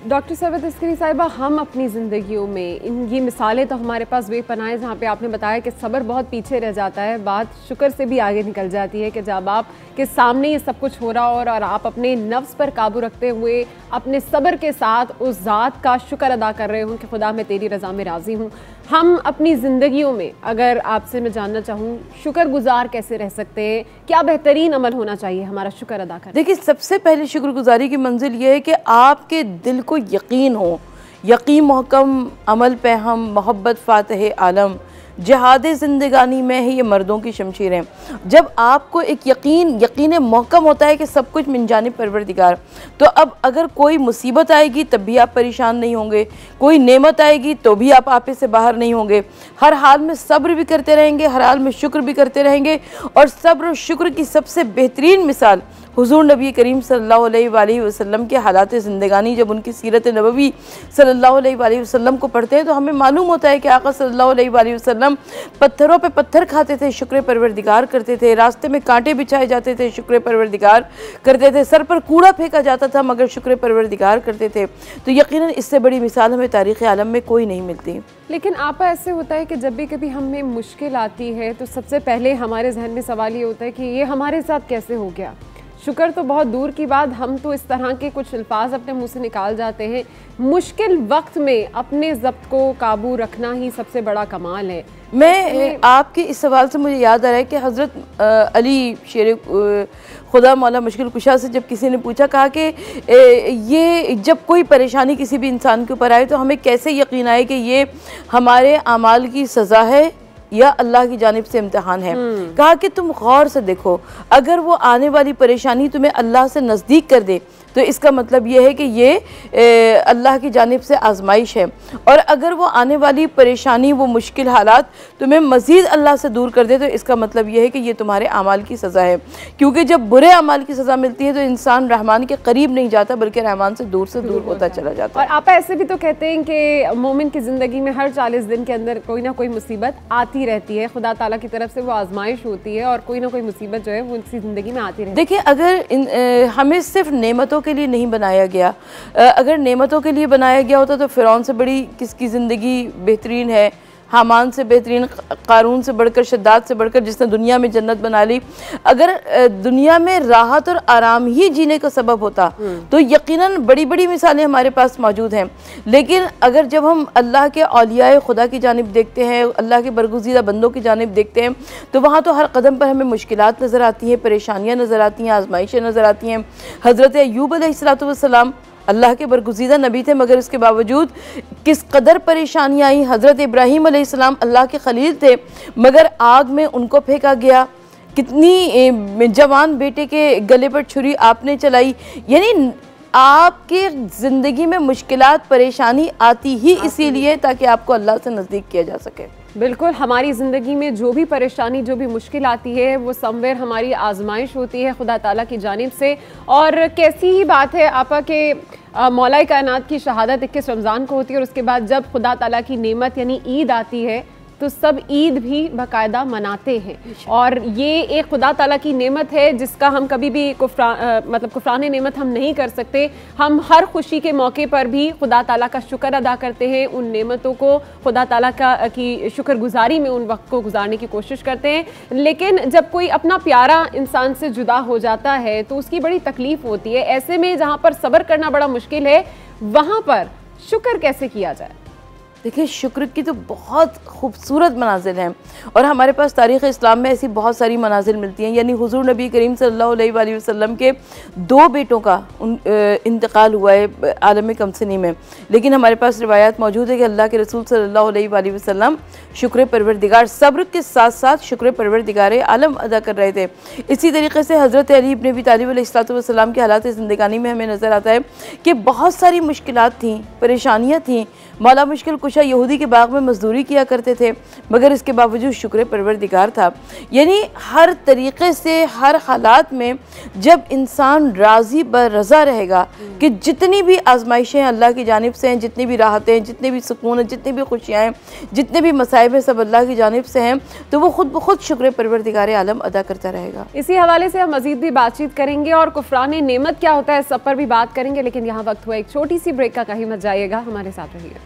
डॉक्टर सरवत अस्करी साहिबा, हम अपनी ज़िंदगियों में ये मिसालें तो हमारे पास बेपनाह हैं जहाँ पे आपने बताया कि सब्र बहुत पीछे रह जाता है, बात शुक्र से भी आगे निकल जाती है कि जब आप के सामने ये सब कुछ हो रहा हो और आप अपने नफ्स पर काबू रखते हुए अपने सब्र के साथ उस ज़ात का शुक्र अदा कर रहे हों कि खुदा मैं तेरी रज़ा में राज़ी हूँ। हम अपनी ज़िंदगियों में, अगर आपसे मैं जानना चाहूँ, शुक्रगुजार कैसे रह सकते हैं? क्या बेहतरीन अमल होना चाहिए हमारा शुक्र अदा करने? देखिए, सबसे पहले शुक्रगुजारी की मंजिल ये है कि आपके दिल को यकीन हो, यकीन महकम अमल पे हम मोहब्बत फ़ातिह आलम जहाद ज़िंदगानी में है ये मर्दों की शमशीरें। जब आपको एक यकीन महकम होता है कि सब कुछ मिन जानिब परवरदिगार, तो अब अगर कोई मुसीबत आएगी तब भी आप परेशान नहीं होंगे, कोई नेमत आएगी तो भी आप आपे से बाहर नहीं होंगे। हर हाल में सब्र भी करते रहेंगे, हर हाल में शुक्र भी करते रहेंगे। और सब्र और शुक्र की सबसे बेहतरीन मिसाल हुज़ूर नबी करीम सल्लल्लाहु अलैहि वसल्लम के हालात ज़िंदगानी, जब उनकी सीरत नबवी सल्लल्लाहु अलैहि वसल्लम को पढ़ते हैं तो हमें मालूम होता है कि आका सल्लल्लाहु अलैहि वसल्लम पत्थरों पे पत्थर खाते थे, शुक्र परवरदिगार करते थे, रास्ते में कांटे बिछाए जाते थे, शुक्र परवरदिगार करते थे, सर पर कूड़ा फेंका जाता था मगर शुक्र परवरदिगार करते थे। तो यकीनन इससे बड़ी मिसाल हमें तारीख़ आलम में कोई नहीं मिलती। लेकिन आपा ऐसे होता है कि जब भी कभी हमें मुश्किल आती है तो सबसे पहले हमारे जहन में सवाल ये होता है कि ये हमारे साथ कैसे हो गया। शुक्र तो बहुत दूर की बात, हम तो इस तरह के कुछ अल्फाज अपने मुंह से निकाल जाते हैं। मुश्किल वक्त में अपने ज़ब्त को काबू रखना ही सबसे बड़ा कमाल है। मैं आपके इस सवाल से मुझे याद आ रहा है कि हज़रत अली शेर खुदा मौला मुश्किल कुशा से जब किसी ने पूछा, कहा कि ये जब कोई परेशानी किसी भी इंसान के ऊपर आए तो हमें कैसे यकीन आए कि ये हमारे अमाल की सज़ा है या अल्लाह की जानिब से इम्तिहान है। कहा कि तुम गौर से देखो, अगर वो आने वाली परेशानी तुम्हें अल्लाह से नज़दीक कर दे तो इसका मतलब ये है कि ये अल्लाह की जानिब से आजमाइश है, और अगर वो आने वाली परेशानी, वो मुश्किल हालात तुम्हें मज़ीद अल्लाह से दूर कर दे तो इसका मतलब ये है कि ये तुम्हारे अमाल की सज़ा है। क्योंकि जब बुरे अमाल की सज़ा मिलती है तो इंसान रहमान के करीब नहीं जाता बल्कि रहमान से दूर होता चला जाता है। और आप ऐसे भी तो कहते हैं कि मोमिन की ज़िंदगी में हर 40 दिन के अंदर कोई ना कोई मुसीबत आती रहती है, खुदा ताला की तरफ से वो आजमाइश होती है और कोई ना कोई मुसीबत जो है वो उसकी ज़िंदगी में आती रहती है। देखिए, अगर हमें सिर्फ नेमतों के लिए नहीं बनाया गया, अगर नेमतों के लिए बनाया गया होता तो फ़िरौन से बड़ी किसकी ज़िंदगी बेहतरीन है, हामान से बेहतरीन, कारून से बढ़कर, शद्दाद से बढ़कर, जिसने दुनिया में जन्नत बना ली। अगर दुनिया में राहत और आराम ही जीने का सबब होता तो यकीनन बड़ी बड़ी मिसालें हमारे पास मौजूद हैं। लेकिन अगर जब हम अल्लाह के औलियाए खुदा की जानिब देखते हैं, अल्लाह के बरगुज़ीदा बंदों की जानिब देखते हैं तो वहाँ तो हर कदम पर हमें मुश्किलात नज़र आती हैं, परेशानियाँ नज़र आती हैं, आजमाइशें नज़र आती हैं। हज़रत अय्यूब अलैहिस्सलाम अल्लाह के बरगुज़ीदा नबी थे मगर उसके बावजूद किस कदर परेशानियाँ आई। हज़रत इब्राहीम अलैहिस्सलाम अल्लाह के खलील थे मगर आग में उनको फेंका गया। कितनी जवान बेटे के गले पर छुरी आपने चलाई। यानी आपकी ज़िंदगी में मुश्किलात, परेशानी आती ही इसीलिए ताकि आपको अल्लाह से नज़दीक किया जा सके। बिल्कुल, हमारी ज़िंदगी में जो भी परेशानी, जो भी मुश्किल आती है वो समवेयर हमारी आजमाइश होती है खुदा ताला की जानिब से। और कैसी ही बात है आपा के मौलाए कायनात की शहादत 21 रमज़ान को होती है और उसके बाद जब खुदा ताला की नेमत यानी ईद आती है तो सब ईद भी बाकायदा मनाते हैं। और ये एक खुदा ताला की नेमत है जिसका हम कभी भी कुफरान नेमत हम नहीं कर सकते। हम हर खुशी के मौके पर भी खुदा ताला का शुक्र अदा करते हैं, उन नेमतों को खुदा ताला की शुक्रगुजारी में उन वक्त को गुजारने की कोशिश करते हैं। लेकिन जब कोई अपना प्यारा इंसान से जुदा हो जाता है तो उसकी बड़ी तकलीफ़ होती है। ऐसे में जहाँ पर सब्र करना बड़ा मुश्किल है, वहाँ पर शुक्र कैसे किया जाए? देखिए, शुक्र की तो बहुत खूबसूरत मनाजिल हैं और हमारे पास तारीख़ इस्लाम में ऐसी बहुत सारी मनाजिल मिलती हैं। यानी हुज़ूर नबी करीम सल्लल्लाहु अलैहि वसल्लम के 2 बेटों का इंतकाल हुआ है आलम कमसनी में, लेकिन हमारे पास रिवायात मौजूद है कि अल्लाह के रसूल सल्लल्लाहु अलैहि वसल्लम शुक्र परवरदिगार, सब्र के साथ साथ शुक्र परवरदिगार आलम अदा कर रहे थे। इसी तरीके से हज़रत अली इब्न अबी तालिब अलैहिस्सलाम के हालात ज़िंदगानी में हमें नज़र आता है कि बहुत सारी मुश्किलात थीं, परेशानियाँ थीं। मौला मुश्किल कुशा यहूदी के बाग में मजदूरी किया करते थे, मगर इसके बावजूद शुक्र परवरदिगार था। यानी हर तरीक़े से, हर हालात में जब इंसान राज़ी बर रज़ा रहेगा कि जितनी भी आजमाइशें अल्लाह की जानिब से हैं, जितनी भी राहतें, जितने भी सुकून हैं, जितनी भी खुशियाँ हैं, जितने भी मसाइब हैं, सब अल्लाह की जानिब से हैं, तो वो खुद ब खुद शुक्र परवरदिगार आलम अदा करता रहेगा। इसी हवाले से हम मज़ीद भी बातचीत करेंगे और कुफरान नेमत क्या होता है सब पर भी बात करेंगे। लेकिन यहाँ वक्त हुआ एक छोटी सी ब्रेक का, कहीं मत जाइएगा, हमारे साथ रहिए।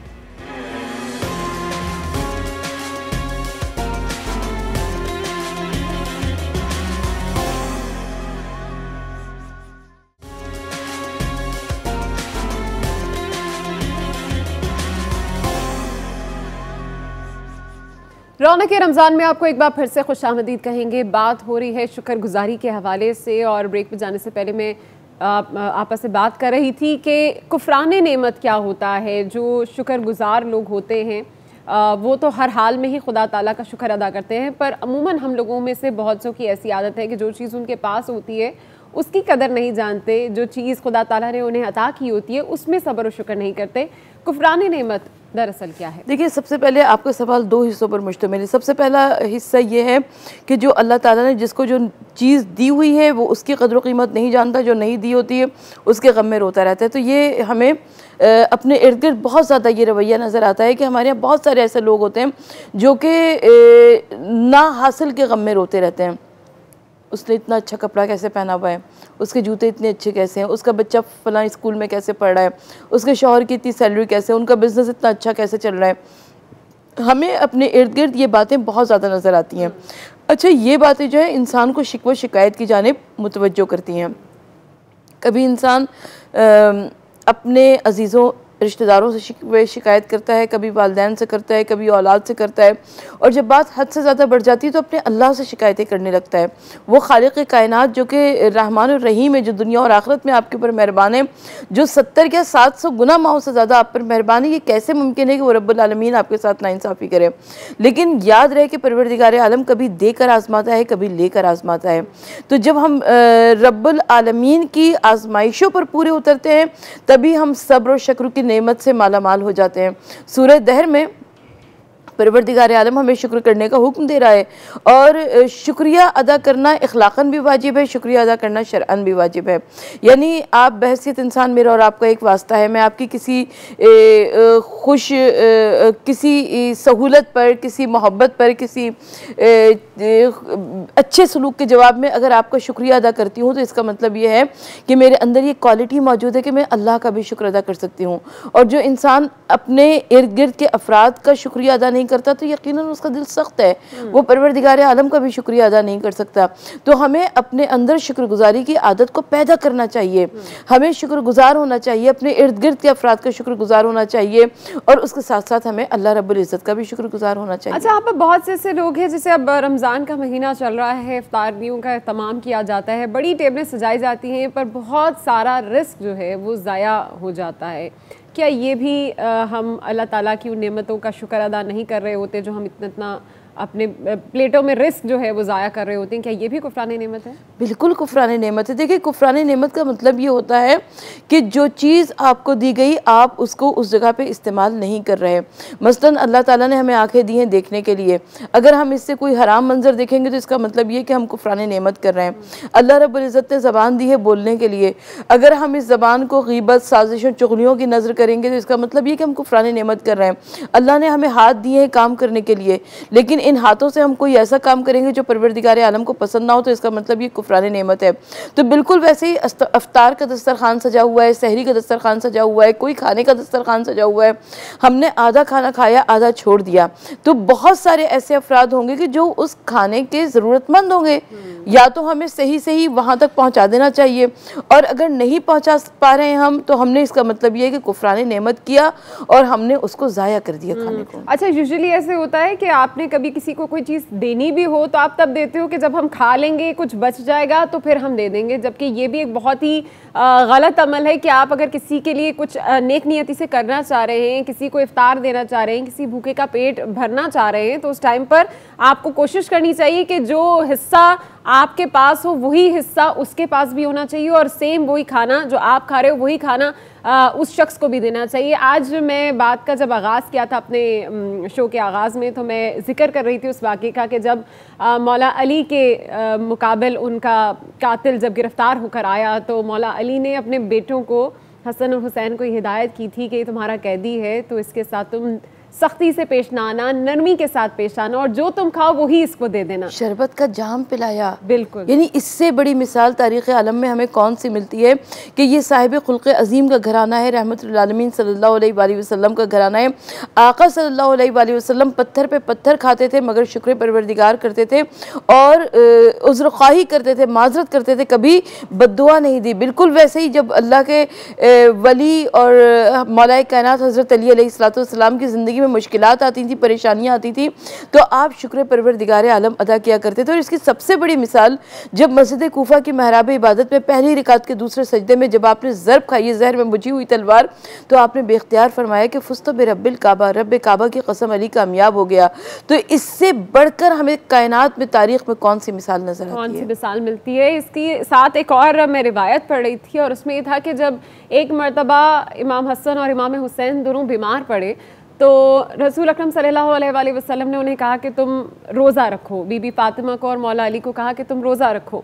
रौनक रमज़ान में आपको एक बार फिर से खुशामदीद कहेंगे। बात हो रही है शुक्रगुजारी के हवाले से और ब्रेक पे जाने से पहले मैं आपस से बात कर रही थी कि कुफरान नेमत क्या होता है। जो शुक्रगुजार लोग होते हैं वो तो हर हाल में ही खुदा ताला का शुक्र अदा करते हैं, पर अमूमन हम लोगों में से बहुत सौ की ऐसी आदत है कि जो चीज़ उनके पास होती है उसकी कदर नहीं जानते, जो चीज़ खुदा ताला ने उन्हें अता की होती है उसमें सब्र और शुक्र नहीं करते। कुफरान नेमत दरअसल क्या है? देखिए, सबसे पहले आपका सवाल 2 हिस्सों पर मुश्तमिल है। सबसे पहला हिस्सा ये है कि जो अल्लाह ताला ने जिसको जो चीज़ दी हुई है वो उसकी कदर कीमत नहीं जानता, जो नहीं दी होती है उसके गम में रोता रहता है। तो ये हमें अपने इर्द गिर्द बहुत ज़्यादा ये रवैया नज़र आता है कि हमारे यहाँ बहुत सारे ऐसे लोग होते हैं जो कि ना हासिल के गम में रोते रहते हैं। उसने इतना अच्छा कपड़ा कैसे पहना हुआ है, उसके जूते इतने अच्छे कैसे हैं, उसका बच्चा फलां स्कूल में कैसे पढ़ रहा है, उसके शौहर की इतनी सैलरी कैसे है, उनका बिज़नेस इतना अच्छा कैसे चल रहा है। हमें अपने इर्द गिर्द ये बातें बहुत ज़्यादा नज़र आती हैं। अच्छा, ये बातें जो है इंसान को शिकवा शिकायत की जानिब मुतवज्जो करती हैं। कभी इंसान अपने अजीज़ों रिश्तेदारों से शिकायत करता है, कभी वालिदैन से करता है, कभी औलाद से करता है, और जब बात हद से ज़्यादा बढ़ जाती है तो अपने अल्लाह से शिकायतें करने लगता है। वो खालिक़ कायनात जो कि रहमान और रहीम है, जो दुनिया और आखिरत में आपके ऊपर मेहरबान है, जो 70 या 700 गुना माओ से ज़्यादा आप पर मेहरबान है, ये कैसे मुमकिन है कि वो रब्बुल आलमीन आपके साथ नाइंसाफ़ी करे। लेकिन याद रहे कि परवरदिगार आलम कभी देकर आजमाता है, कभी लेकर आजमाता है। तो जब हम रब्बुल आलमीन की आजमाइशों पर पूरे उतरते हैं तभी हम सब्र और शुक्र की नेमत से माला माल हो जाते हैं। सूरह दहर में परवरदिगार आलम हमें शुक्र करने का हुक्म दे रहा है, और शुक्रिया अदा करना इखलाक़न भी वाजिब है, शुक्रिया अदा करना शरअन भी वाजिब है। यानी आप बहसियत इंसान, मेरा और आपका एक वास्ता है। मैं आपकी किसी किसी सहूलत पर, किसी मोहब्बत पर, किसी अच्छे सलूक के जवाब में अगर आपका शुक्रिया अदा करती हूँ तो इसका मतलब ये है कि मेरे अंदर ये क्वालिटी मौजूद है कि मैं अल्लाह का भी शुक्र अदा कर सकती हूँ। और जो इंसान अपने इर्द गिर्द के अफराद का शुक्रिया अदा नहीं करता तो यकीनन उसका दिल सख्त है, वो परवरदिगार आलम का भी शुक्रिया अदा नहीं कर सकता। तो हमें अपने अंदर शुक्रगुजारी की आदत को पैदा करना चाहिए। हमें शुक्रगुजार होना चाहिए, अपने इर्द गिर्द के अफराद का शुक्रगुजार होना चाहिए, और उसके साथ साथ हमें अल्लाह रब्बुल इज़्ज़त का भी शुक्रगुजार होना चाहिए। अच्छा, यहाँ पर बहुत से ऐसे लोग हैं, जैसे अब रमज़ान का महीना चल रहा है, इफ्तारियों का एहतमाम किया जाता है, बड़ी टेबलें सजाई जाती हैं, पर बहुत सारा रिस्क जो है वो ज़ाया हो जाता है। क्या ये भी हम अल्लाह ताला की उन नेमतों का शुक्र अदा नहीं कर रहे होते जो हम इतना अपने प्लेटों में रिस्क जो है वो ज़ाया कर रहे होते हैं, क्या ये भी कुफरान नेमत है? बिल्कुल कुफरान नेमत है। देखिए, कुफरान नेमत का मतलब ये होता है कि जो चीज़ आपको दी गई आप उसको उस जगह पे इस्तेमाल नहीं कर रहे। मसलन अल्लाह ताला ने हमें आंखें दी हैं देखने के लिए, अगर हम इससे कोई हराम मंजर देखेंगे तो इसका मतलब ये कि हम कुफरान नेमत कर रहे हैं। अल्लाह रब्बुल इज़्ज़त ने ज़बान दी है बोलने के लिए, अगर हम इस ज़बान को गीबत, साजिशों, चुगलियों की नज़र करेंगे तो इसका मतलब ये कि हम कुफरान नेमत कर रहे हैं। अल्लाह ने हमें हाथ दिए हैं काम करने के लिए, लेकिन इन हाथों से हम कोई ऐसा काम करेंगे जो परवरदिगार आलम को पसंद ना हो तो इसका मतलब ये कुफरान नेमत है। तो बिल्कुल वैसे ही अफ्तार का दस्तरखान सजा हुआ है, सहरी का दस्तरखान सजा हुआ है, कोई खाने का दस्तरखान सजा हुआ है, हमने आधा खाना खाया आधा छोड़ दिया, तो बहुत सारे ऐसे अफराद होंगे कि जो उस खाने के ज़रूरतमंद होंगे। या तो हमें सही सही वहाँ तक पहुँचा देना चाहिए, और अगर नहीं पहुँचा पा रहे हैं हम तो हमने इसका मतलब ये है कि कुफरान नेमत किया और हमने उसको ज़ाया कर दिया खाने को। अच्छा, यूजुअली ऐसे होता है कि आपने कभी किसी को कोई चीज़ देनी भी हो तो आप तब देते हो कि जब हम खा लेंगे कुछ बच जाएगा तो फिर हम दे देंगे, जबकि ये भी एक बहुत ही गलत अमल है कि आप अगर किसी के लिए कुछ नेक नियति से करना चाह रहे हैं, किसी को इफ्तार देना चाह रहे हैं, किसी भूखे का पेट भरना चाह रहे हैं, तो उस टाइम पर आपको कोशिश करनी चाहिए कि जो हिस्सा आपके पास हो वही हिस्सा उसके पास भी होना चाहिए, और सेम वही खाना जो आप खा रहे हो वही खाना उस शख्स को भी देना चाहिए। आज मैं बात का जब आगाज़ किया था अपने शो के आगाज़ में, तो मैं जिक्र कर रही थी उस वाक़े का कि जब मौला अली के मुकाबिल उनका कातिल जब गिरफ़्तार होकर आया तो मौला अली ने अपने बेटों को, हसन और हुसैन को, हिदायत की थी कि तुम्हारा कैदी है तो इसके साथ तुम सख्ती से पेश ना आना, नरमी के साथ पेश आना, और जो तुम खाओ वही इसको दे देना। शरबत का जाम पिलाया। बिल्कुल, यानी इससे बड़ी मिसाल तारीख़ आलम में हमें कौन सी मिलती है कि ये साहिब खुल्क़ अज़ीम का घराना है, रहमतुल आलमीन सल्लल्लाहु अलैहि वसल्लम का घराना है। आका सल्लल्लाहु अलैहि वसल्लम पत्थर पे पत्थर खाते थे मगर शुक्र परवरदिगार करते थे और उज़्र ख़्वाही करते थे, माजरत करते थे, कभी बद्दुआ नहीं दी। बिल्कुल वैसे ही जब अल्लाह के वली और मौलाए कायनात हज़रत अली अलैहिस्सलाम की ज़िंदगी में मुश्किलात आती थी, परेशानियां आती थी, तो आप शुक्र परवरदिगार आलम अदा किया करते थे। और इसकी सबसे बड़ी मिसाल जब मस्जिद कूफा की महराब इबादत में पहली रिकात के दूसरे सजदे में जब आपने ज़र्ब खाई जहर में बुझी हुई तलवार, तो आपने बेख्तियार फरमाया कि फुस्त बिरब्बिल काबा, रब काबा की कसम अली कामयाब हो गया। तो इससे बढ़कर हमें कायनात में, तारीख में कौन सी मिसाल नजर आती है? कौन सी मिसाल मिलती है? इसके साथ एक और मैं रिवायत पढ़ रही थी और उसमें ये था कि जब एक मरतबा इमाम हसन और इमाम हुसैन दोनों बीमार पड़े तो रसूल अकरम सल्लल्लाहु अलैहि वसल्लम ने उन्हें कहा कि तुम रोज़ा रखो। बीबी फातिमा को और मौला अली को कहा कि तुम रोज़ा रखो।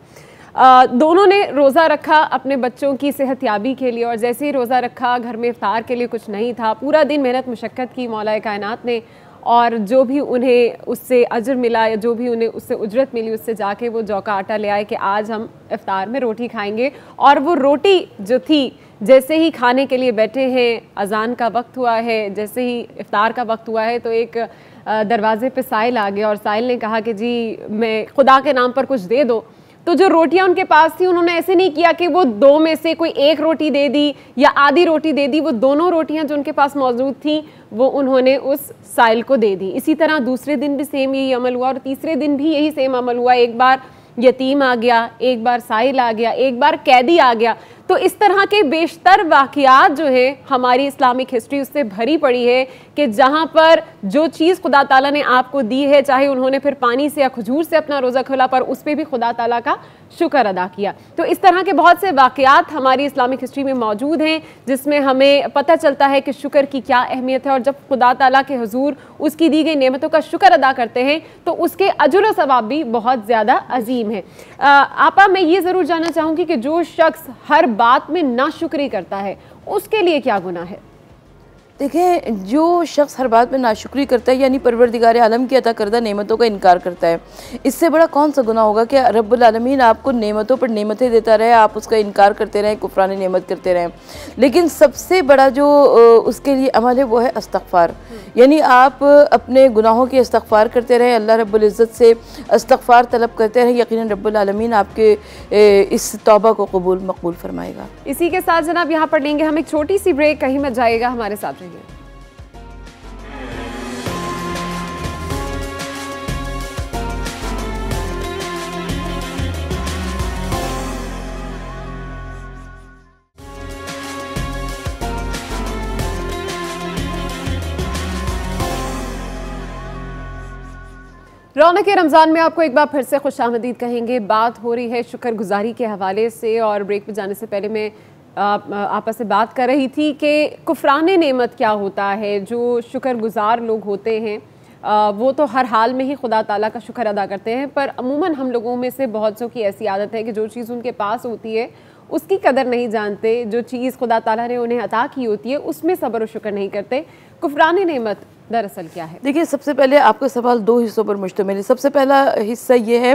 दोनों ने रोज़ा रखा अपने बच्चों की सेहतयाबी के लिए, और जैसे ही रोज़ा रखा घर में इफ्तार के लिए कुछ नहीं था। पूरा दिन मेहनत मुशक्क़त की मौला कायनात ने, और जो भी उन्हें उससे अजर मिला या जो भी उन्हें उससे उजरत मिली उससे जाके वो जौ का आटा ले आए कि आज हम इफ्तार में रोटी खाएंगे। और वो रोटी जो थी, जैसे ही खाने के लिए बैठे हैं, अजान का वक्त हुआ है, जैसे ही इफ्तार का वक्त हुआ है, तो एक दरवाजे पे साइल आ गया और साइल ने कहा कि जी मैं खुदा के नाम पर कुछ दे दो। तो जो रोटियां उनके पास थी उन्होंने ऐसे नहीं किया कि वो दो में से कोई एक रोटी दे दी या आधी रोटी दे दी, वो दोनों रोटियां जो उनके पास मौजूद थी वो उन्होंने उस साइल को दे दी। इसी तरह दूसरे दिन भी सेम यही अमल हुआ और तीसरे दिन भी यही सेम अमल हुआ। एक बार यतीम आ गया, एक बार साइल आ गया, एक बार कैदी आ गया। तो इस तरह के बेशतर वाक़यात जो है हमारी इस्लामिक हिस्ट्री उससे भरी पड़ी है कि जहाँ पर जो चीज़ खुदा ताला ने आपको दी है, चाहे उन्होंने फिर पानी से या खजूर से अपना रोज़ा खोला, पर उस पर भी खुदा ताला का शुक्र अदा किया। तो इस तरह के बहुत से वाक़यात हमारी इस्लामिक हिस्ट्री में मौजूद हैं जिसमें हमें पता चलता है कि शुक्र की क्या अहमियत है। और जब खुदा ताला के हुजूर उसकी दी गई नेमतों का शुक्र अदा करते हैं तो उसके अजर व सवाब भी बहुत ज़्यादा अजीम है। आपा, मैं ये ज़रूर जानना चाहूँगी कि जो शख्स हर बात में नाशुक्री करता है उसके लिए क्या गुनाह है? देखें, जो शख्स हर बात में नाशुक्री करता है यानी परवरदिगार आलम की अता करदा नेमतों का इनकार करता है, इससे बड़ा कौन सा गुनाह होगा कि रब्बुल आलमीन आपको नेमतों पर नेमतें देता रहे, आप उसका इनकार करते रहें, कुफरान नेमत करते रहें। लेकिन सबसे बड़ा जो उसके लिए अमल है वो है इस्तग़फ़ार, यानी आप अपने गुनाहों की इस्तग़फ़ार करते रहें, अल्लाह रब्बुल इज़्ज़त से इस्तग़फ़ार तलब करते रहें। यकीनन रब्बुल आलमीन आपके इस तौबा को कबूल मकबूल फरमाएगा। इसी के साथ जनाब यहाँ पर लेंगे हम एक छोटी सी ब्रेक, कहीं मत जाएगा, हमारे साथ रहिए। रौनक रमज़ान में आपको एक बार फिर से खुशामदीद कहेंगे। बात हो रही है शुक्रगुजारी के हवाले से, और ब्रेक में जाने से पहले मैं आपस से बात कर रही थी कि कुफरान नेमत क्या होता है। जो शुक्रगुजार लोग होते हैं वो तो हर हाल में ही खुदा ताला का शुक्र अदा करते हैं, पर अमूमन हम लोगों में से बहुत सौ की ऐसी आदत है कि जो चीज़ उनके पास होती है उसकी कदर नहीं जानते, जो चीज़ खुदा ताला ने उन्हें अता की होती है उसमें सब्र और शुक्र नहीं करते। कुफरान नेमत दरअसल क्या है? देखिए, सबसे पहले आपका सवाल दो हिस्सों पर मुश्तमिल है। सबसे पहला हिस्सा ये है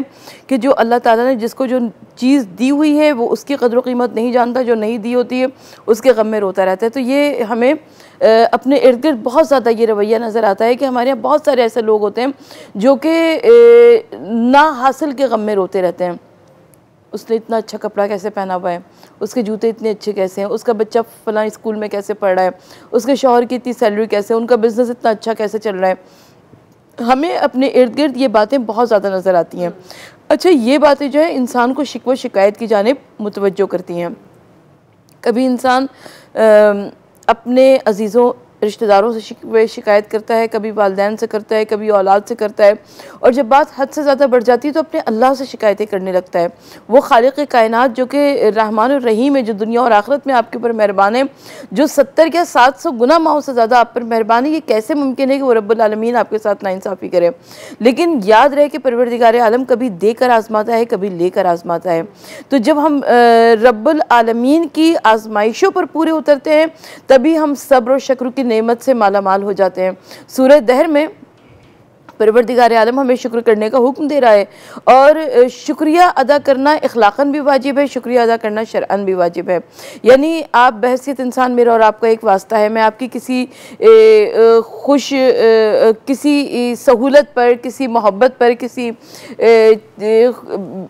कि जो अल्लाह ताला ने जिसको जो चीज़ दी हुई है वो उसकी कदर कीमत नहीं जानता, जो नहीं दी होती है उसके गम में रोता रहता है। तो ये हमें अपने इर्द गिर्द बहुत ज़्यादा ये रवैया नज़र आता है कि हमारे यहाँ बहुत सारे ऐसे लोग होते हैं जो कि ना हासिल के गम में रोते रहते हैं। उसने इतना अच्छा कपड़ा कैसे पहना हुआ है, उसके जूते इतने अच्छे कैसे हैं, उसका बच्चा फलां स्कूल में कैसे पढ़ रहा है, उसके शौहर की इतनी सैलरी कैसे है, उनका बिज़नेस इतना अच्छा कैसे चल रहा है। हमें अपने इर्द गिर्द ये बातें बहुत ज़्यादा नज़र आती हैं। अच्छा, ये बातें जो है इंसान को शिकवा शिकायत की जानिब मुतवज्जो करती हैं। कभी इंसान अपने अजीज़ों रिश्तेदारों से शिकायत करता है, कभी वालिदैन से करता है, कभी औलाद से करता है, और जब बात हद से ज़्यादा बढ़ जाती है तो अपने अल्लाह से शिकायतें करने लगता है। वो खालिक़ कायनात जो कि रहमान और रहीम है, जो दुनिया और आखिरत में आपके ऊपर मेहरबान है, जो 70 या 700 गुना माओ से ज़्यादा आप पर मेहरबान है, ये कैसे मुमकिन है कि वो रब्बुल आलमीन आपके साथ नाइंसाफ़ी करे। लेकिन याद रहे कि परवरदिगार आलम कभी देकर आज़माता है, कभी लेकर आज़माता है। तो जब हम रब्बुल आलमीन की आज़माइशों पर पूरे उतरते हैं तभी हम सब्र और शुक्र की नेमत से माला माल हो जाते हैं। सूरह दहर में परवरदिगार आलम हमें शुक्र करने का हुक्म दे रहा है, और शुक्रिया अदा करना इखलाक़न भी वाजिब है, शुक्रिया अदा करना शरअन भी वाजिब है। यानी आप बहैसियत इंसान, मेरा और आपका एक वास्ता है। मैं आपकी किसी किसी सहूलत पर, किसी मोहब्बत पर, किसी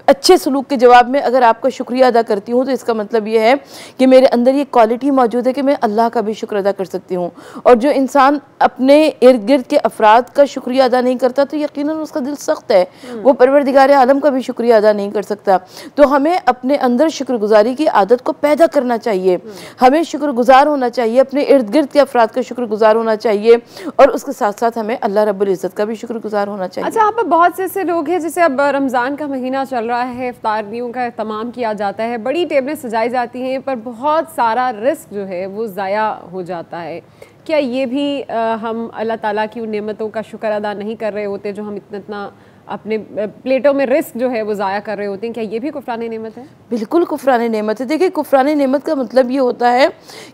अच्छे सलूक के जवाब में अगर आपका शुक्रिया अदा करती हूँ तो इसका मतलब ये है कि मेरे अंदर ये क्वालिटी मौजूद है कि मैं अल्लाह का भी शुक्र अदा कर सकती हूँ। और जो इंसान अपने इर्द गिर्द के अफराद का शुक्रिया अदा नहीं करता तो यकीनन उसका दिल सख्त है, वो परवरदिगार आलम का भी शुक्रिया अदा नहीं कर सकता। तो हमें अपने अंदर शुक्रगुजारी की आदत को पैदा करना चाहिए। हमें शुक्रगुजार होना चाहिए, अपने इर्द गिर्द के अफराद का शुक्रगुजार होना चाहिए, और उसके साथ साथ हमें अल्लाह रब्बुल इज़्ज़त का भी शुक्रगुजार होना चाहिए। अच्छा, यहाँ पर बहुत से ऐसे लोग हैं, जैसे अब रमज़ान का महीना चल रहा है, इफ्तारियों का एहतमाम किया जाता है, बड़ी टेबलें सजाई जाती हैं, पर बहुत सारा रिस्क जो है वो ज़ाया हो जाता है। क्या ये भी हम अल्लाह ताला की उन नेमतों का शुक्र अदा नहीं कर रहे होते जो हम इतना अपने प्लेटों में रिस्क जो है वो ज़ाया कर रहे होते हैं? क्या ये भी कुफरान नेमत है? बिल्कुल कुफरान नेमत है। देखिए, कुफरान नेमत का मतलब ये होता है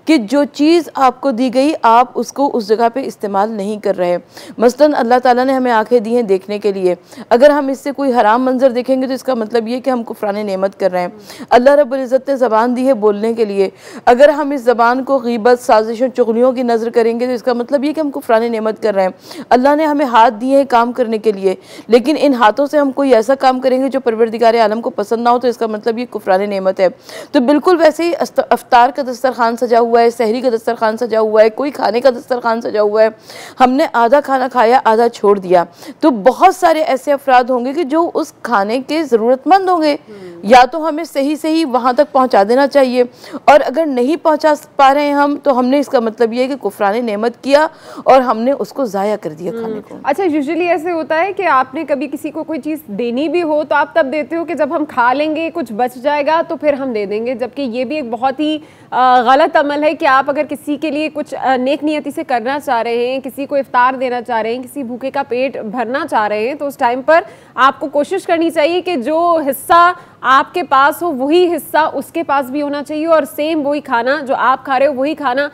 कि जो चीज़ आपको दी गई आप उसको उस जगह पे इस्तेमाल नहीं कर रहे। मसलन अल्लाह ताला ने हमें आंखें दी हैं देखने के लिए, अगर हम इससे कोई हराम मंजर देखेंगे तो इसका मतलब ये कि हम कुफरान नेमत कर रहे हैं। अल्लाह रब्बुल इज़्ज़त ने ज़बान दी है बोलने के लिए, अगर हम इस ज़बान को गीबत, साजिशों, चुगलियों की नज़र करेंगे तो इसका मतलब ये कि हम कुफरान नेमत कर रहे हैं। अल्लाह ने हमें हाथ दिए हैं काम करने के लिए, लेकिन इन हाथों से हम कोई ऐसा काम करेंगे जो परवरदिगार आलम को पसंद ना हो तो इसका मतलब ये कुफरान नेमत है। तो बिल्कुल वैसे ही अफ्तार का दस्तरखान सजा हुआ है, सहरी का दस्तरखान सजा हुआ है, कोई खाने का दस्तरखान सजा हुआ है, हमने आधा खाना खाया आधा छोड़ दिया, तो बहुत सारे ऐसे अफराद होंगे कि जो उस खाने के ज़रूरतमंद होंगे। या तो हमें सही वहाँ तक पहुँचा देना चाहिए, और अगर नहीं पहुँचा पा रहे हैं हम तो हमने इसका मतलब ये है कि कुफरान नेमत किया और हमने उसको ज़ाया कर दिया खाने को। अच्छा, यूजुअली ऐसे होता है कि आपने कभी किसी को कोई चीज़ देनी भी हो तो आप तब देते हो कि जब हम खा लेंगे, कुछ बच जाएगा तो फिर हम दे देंगे, जबकि ये भी एक बहुत ही गलत अमल है कि आप अगर किसी के लिए कुछ नेक नियति से करना चाह रहे हैं, किसी को इफ्तार देना चाह रहे हैं, किसी भूखे का पेट भरना चाह रहे हैं, तो उस टाइम पर आपको कोशिश करनी चाहिए कि जो हिस्सा आपके पास हो वही हिस्सा उसके पास भी होना चाहिए, और सेम वही खाना जो आप खा रहे हो वही खाना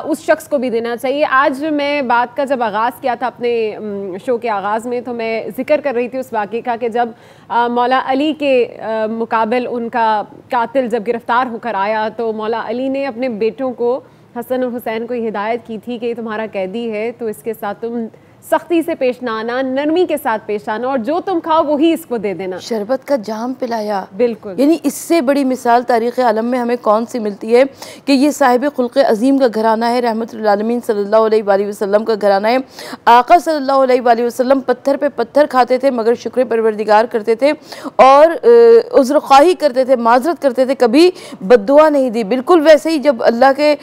उस शख्स को भी देना चाहिए। आज मैं बात का जब आगाज़ किया था अपने शो के आगाज़ में, तो मैं जिक्र कर रही थी उस वाक़े का कि जब मौला अली के मुकाबिल उनका कातिल जब गिरफ़्तार होकर आया तो मौला अली ने अपने बेटों को, हसन और हुसैन को हिदायत की थी कि तुम्हारा कैदी है तो इसके साथ तुम सख्ती से पेश ना आना, नरमी के साथ पेश आना, और जो तुम खाओ वही इसको दे देना। शरबत का जाम पिलाया। बिल्कुल, यानी इससे बड़ी मिसाल तारीख़ आलम में हमें कौन सी मिलती है कि ये साहिब खुल्क़ अज़ीम का घराना है, रहमतुल आलमीन सल्लल्लाहु अलैहि वसल्लम का घराना है। आका सल्लल्लाहु अलैहि वसल्लम पत्थर पे पत्थर खाते थे मगर शुक्र परवरदिगार करते थे, और उज़्र ख़्वाही करते थे, माजरत करते थे, कभी बद्दुआ नहीं दी। बिल्कुल वैसे ही जब अल्लाह के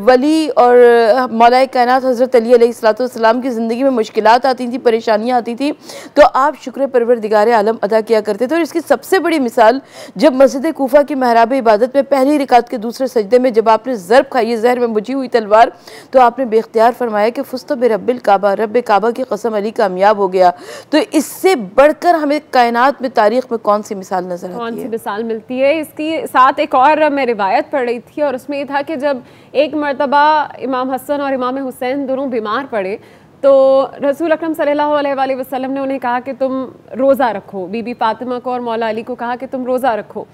वली और मौलाए कायनात हज़रत अली अलैहिस्सलातु वस्सलाम की ज़िंदगी ज़िंदगी में मुश्किलात आती थी, परेशानियाँ आती थी, तो आप शुक्र परवरदिगार आलम अदा किया करते थे। और इसकी सबसे बड़ी मिसाल जब मस्जिद कूफा की महराब इबादत में पहली रिकात के दूसरे सजदे में जब आपने ज़रब खाई जहर में बुझी हुई तलवार, तो आपने बेख्तियार फरमाया कि फुस्त बिरब्बिल काबा, रब काबा की कसम अली कामयाब हो गया। तो इससे बढ़कर हमें कायनात में, तारीख में कौन सी मिसाल नजर आती है? कौन सी मिसाल मिलती है? इसके साथ एक और मैं रिवायत पढ़ रही थी और उसमें ये था कि जब एक मरतबा इमाम हसन और इमाम हुसैन दोनों बीमार पड़े तो रसूल अकरम सल्लल्लाहु अलैहि वसल्लम ने उन्हें कहा कि तुम रोज़ा रखो। बीबी फातिमा को और मौला अली को कहा कि तुम रोज़ा रखो।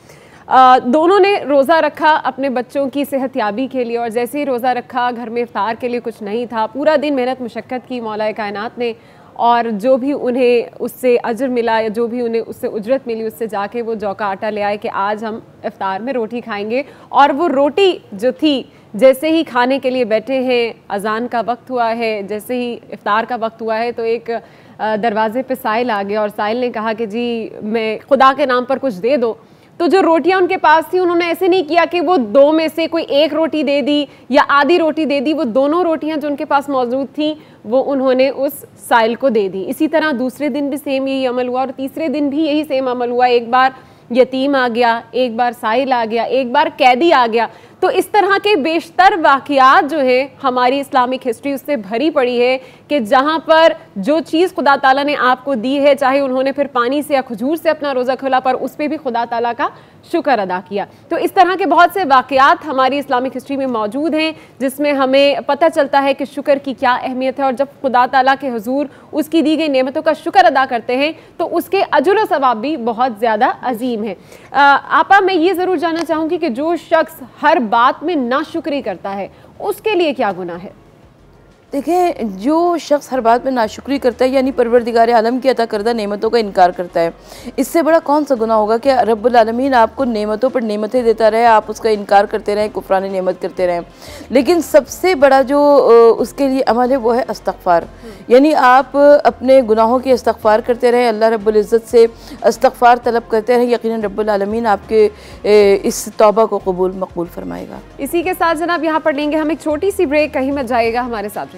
दोनों ने रोज़ा रखा अपने बच्चों की सेहतयाबी के लिए, और जैसे ही रोज़ा रखा घर में इफ्तार के लिए कुछ नहीं था। पूरा दिन मेहनत मुशक्क़त की मौला कायनात ने, और जो भी उन्हें उससे अजर मिला या जो भी उन्हें उससे उजरत मिली, उससे जाके वो जौ का आटा ले आए कि आज हम इफ्तार में रोटी खाएंगे। और वो रोटी जो थी, जैसे ही खाने के लिए बैठे हैं, अजान का वक्त हुआ है, जैसे ही इफ्तार का वक्त हुआ है, तो एक दरवाजे पे साइल आ गया और साइल ने कहा कि जी मैं खुदा के नाम पर कुछ दे दो। तो जो रोटियां उनके पास थी, उन्होंने ऐसे नहीं किया कि वो दो में से कोई एक रोटी दे दी या आधी रोटी दे दी। वो दोनों रोटियां जो उनके पास मौजूद थी वो उन्होंने उस साइल को दे दी। इसी तरह दूसरे दिन भी सेम यही अमल हुआ और तीसरे दिन भी यही सेम अमल हुआ। एक बार यतीम आ गया, एक बार साइल आ गया, एक बार कैदी आ गया। तो इस तरह के बेशतर वाक़यात जो है हमारी इस्लामिक हिस्ट्री उससे भरी पड़ी है कि जहाँ पर जो चीज़ खुदा ताला ने आपको दी है, चाहे उन्होंने फिर पानी से या खजूर से अपना रोज़ा खोला, पर उस पर भी खुदा ताला का शुक्र अदा किया। तो इस तरह के बहुत से वाक़यात हमारी इस्लामिक हिस्ट्री में मौजूद हैं जिसमें हमें पता चलता है कि शुक्र की क्या अहमियत है। और जब खुदा ताला के हुजूर उसकी दी गई नेमतों का शुक्र अदा करते हैं तो उसके अजर व सवाब भी बहुत ज़्यादा अजीम है। आपा, मैं ये ज़रूर जानना चाहूँगी कि जो शख्स हर बात में नाशुक्री करता है उसके लिए क्या गुनाह है? देखें, जो शख्स हर बात में नाशुक्री करता है यानी परवरदिगार आलम की अता करदा नेमतों का इनकार करता है, इससे बड़ा कौन सा गुनाह होगा कि रब्बुल आलमीन आपको नेमतों पर नेमतें देता रहे, आप उसका इनकार करते रहें, कुफरान नेमत करते रहें। लेकिन सबसे बड़ा जो उसके लिए अमल है वो है इस्तग़फ़ार, यानी आप अपने गुनाहों की इस्तग़फ़ार करते रहें, अल्लाह रब्बुल इज़्ज़त से इस्तग़फ़ार तलब करते रहें। यकीनन रब्बुल आलमीन आपके इस तौबा को कबूल मकबूल फरमाएगा। इसी के साथ जनाब यहाँ पर लेंगे हम एक छोटी सी ब्रेक, कहीं मत जाइएगा, हमारे साथ रहिए।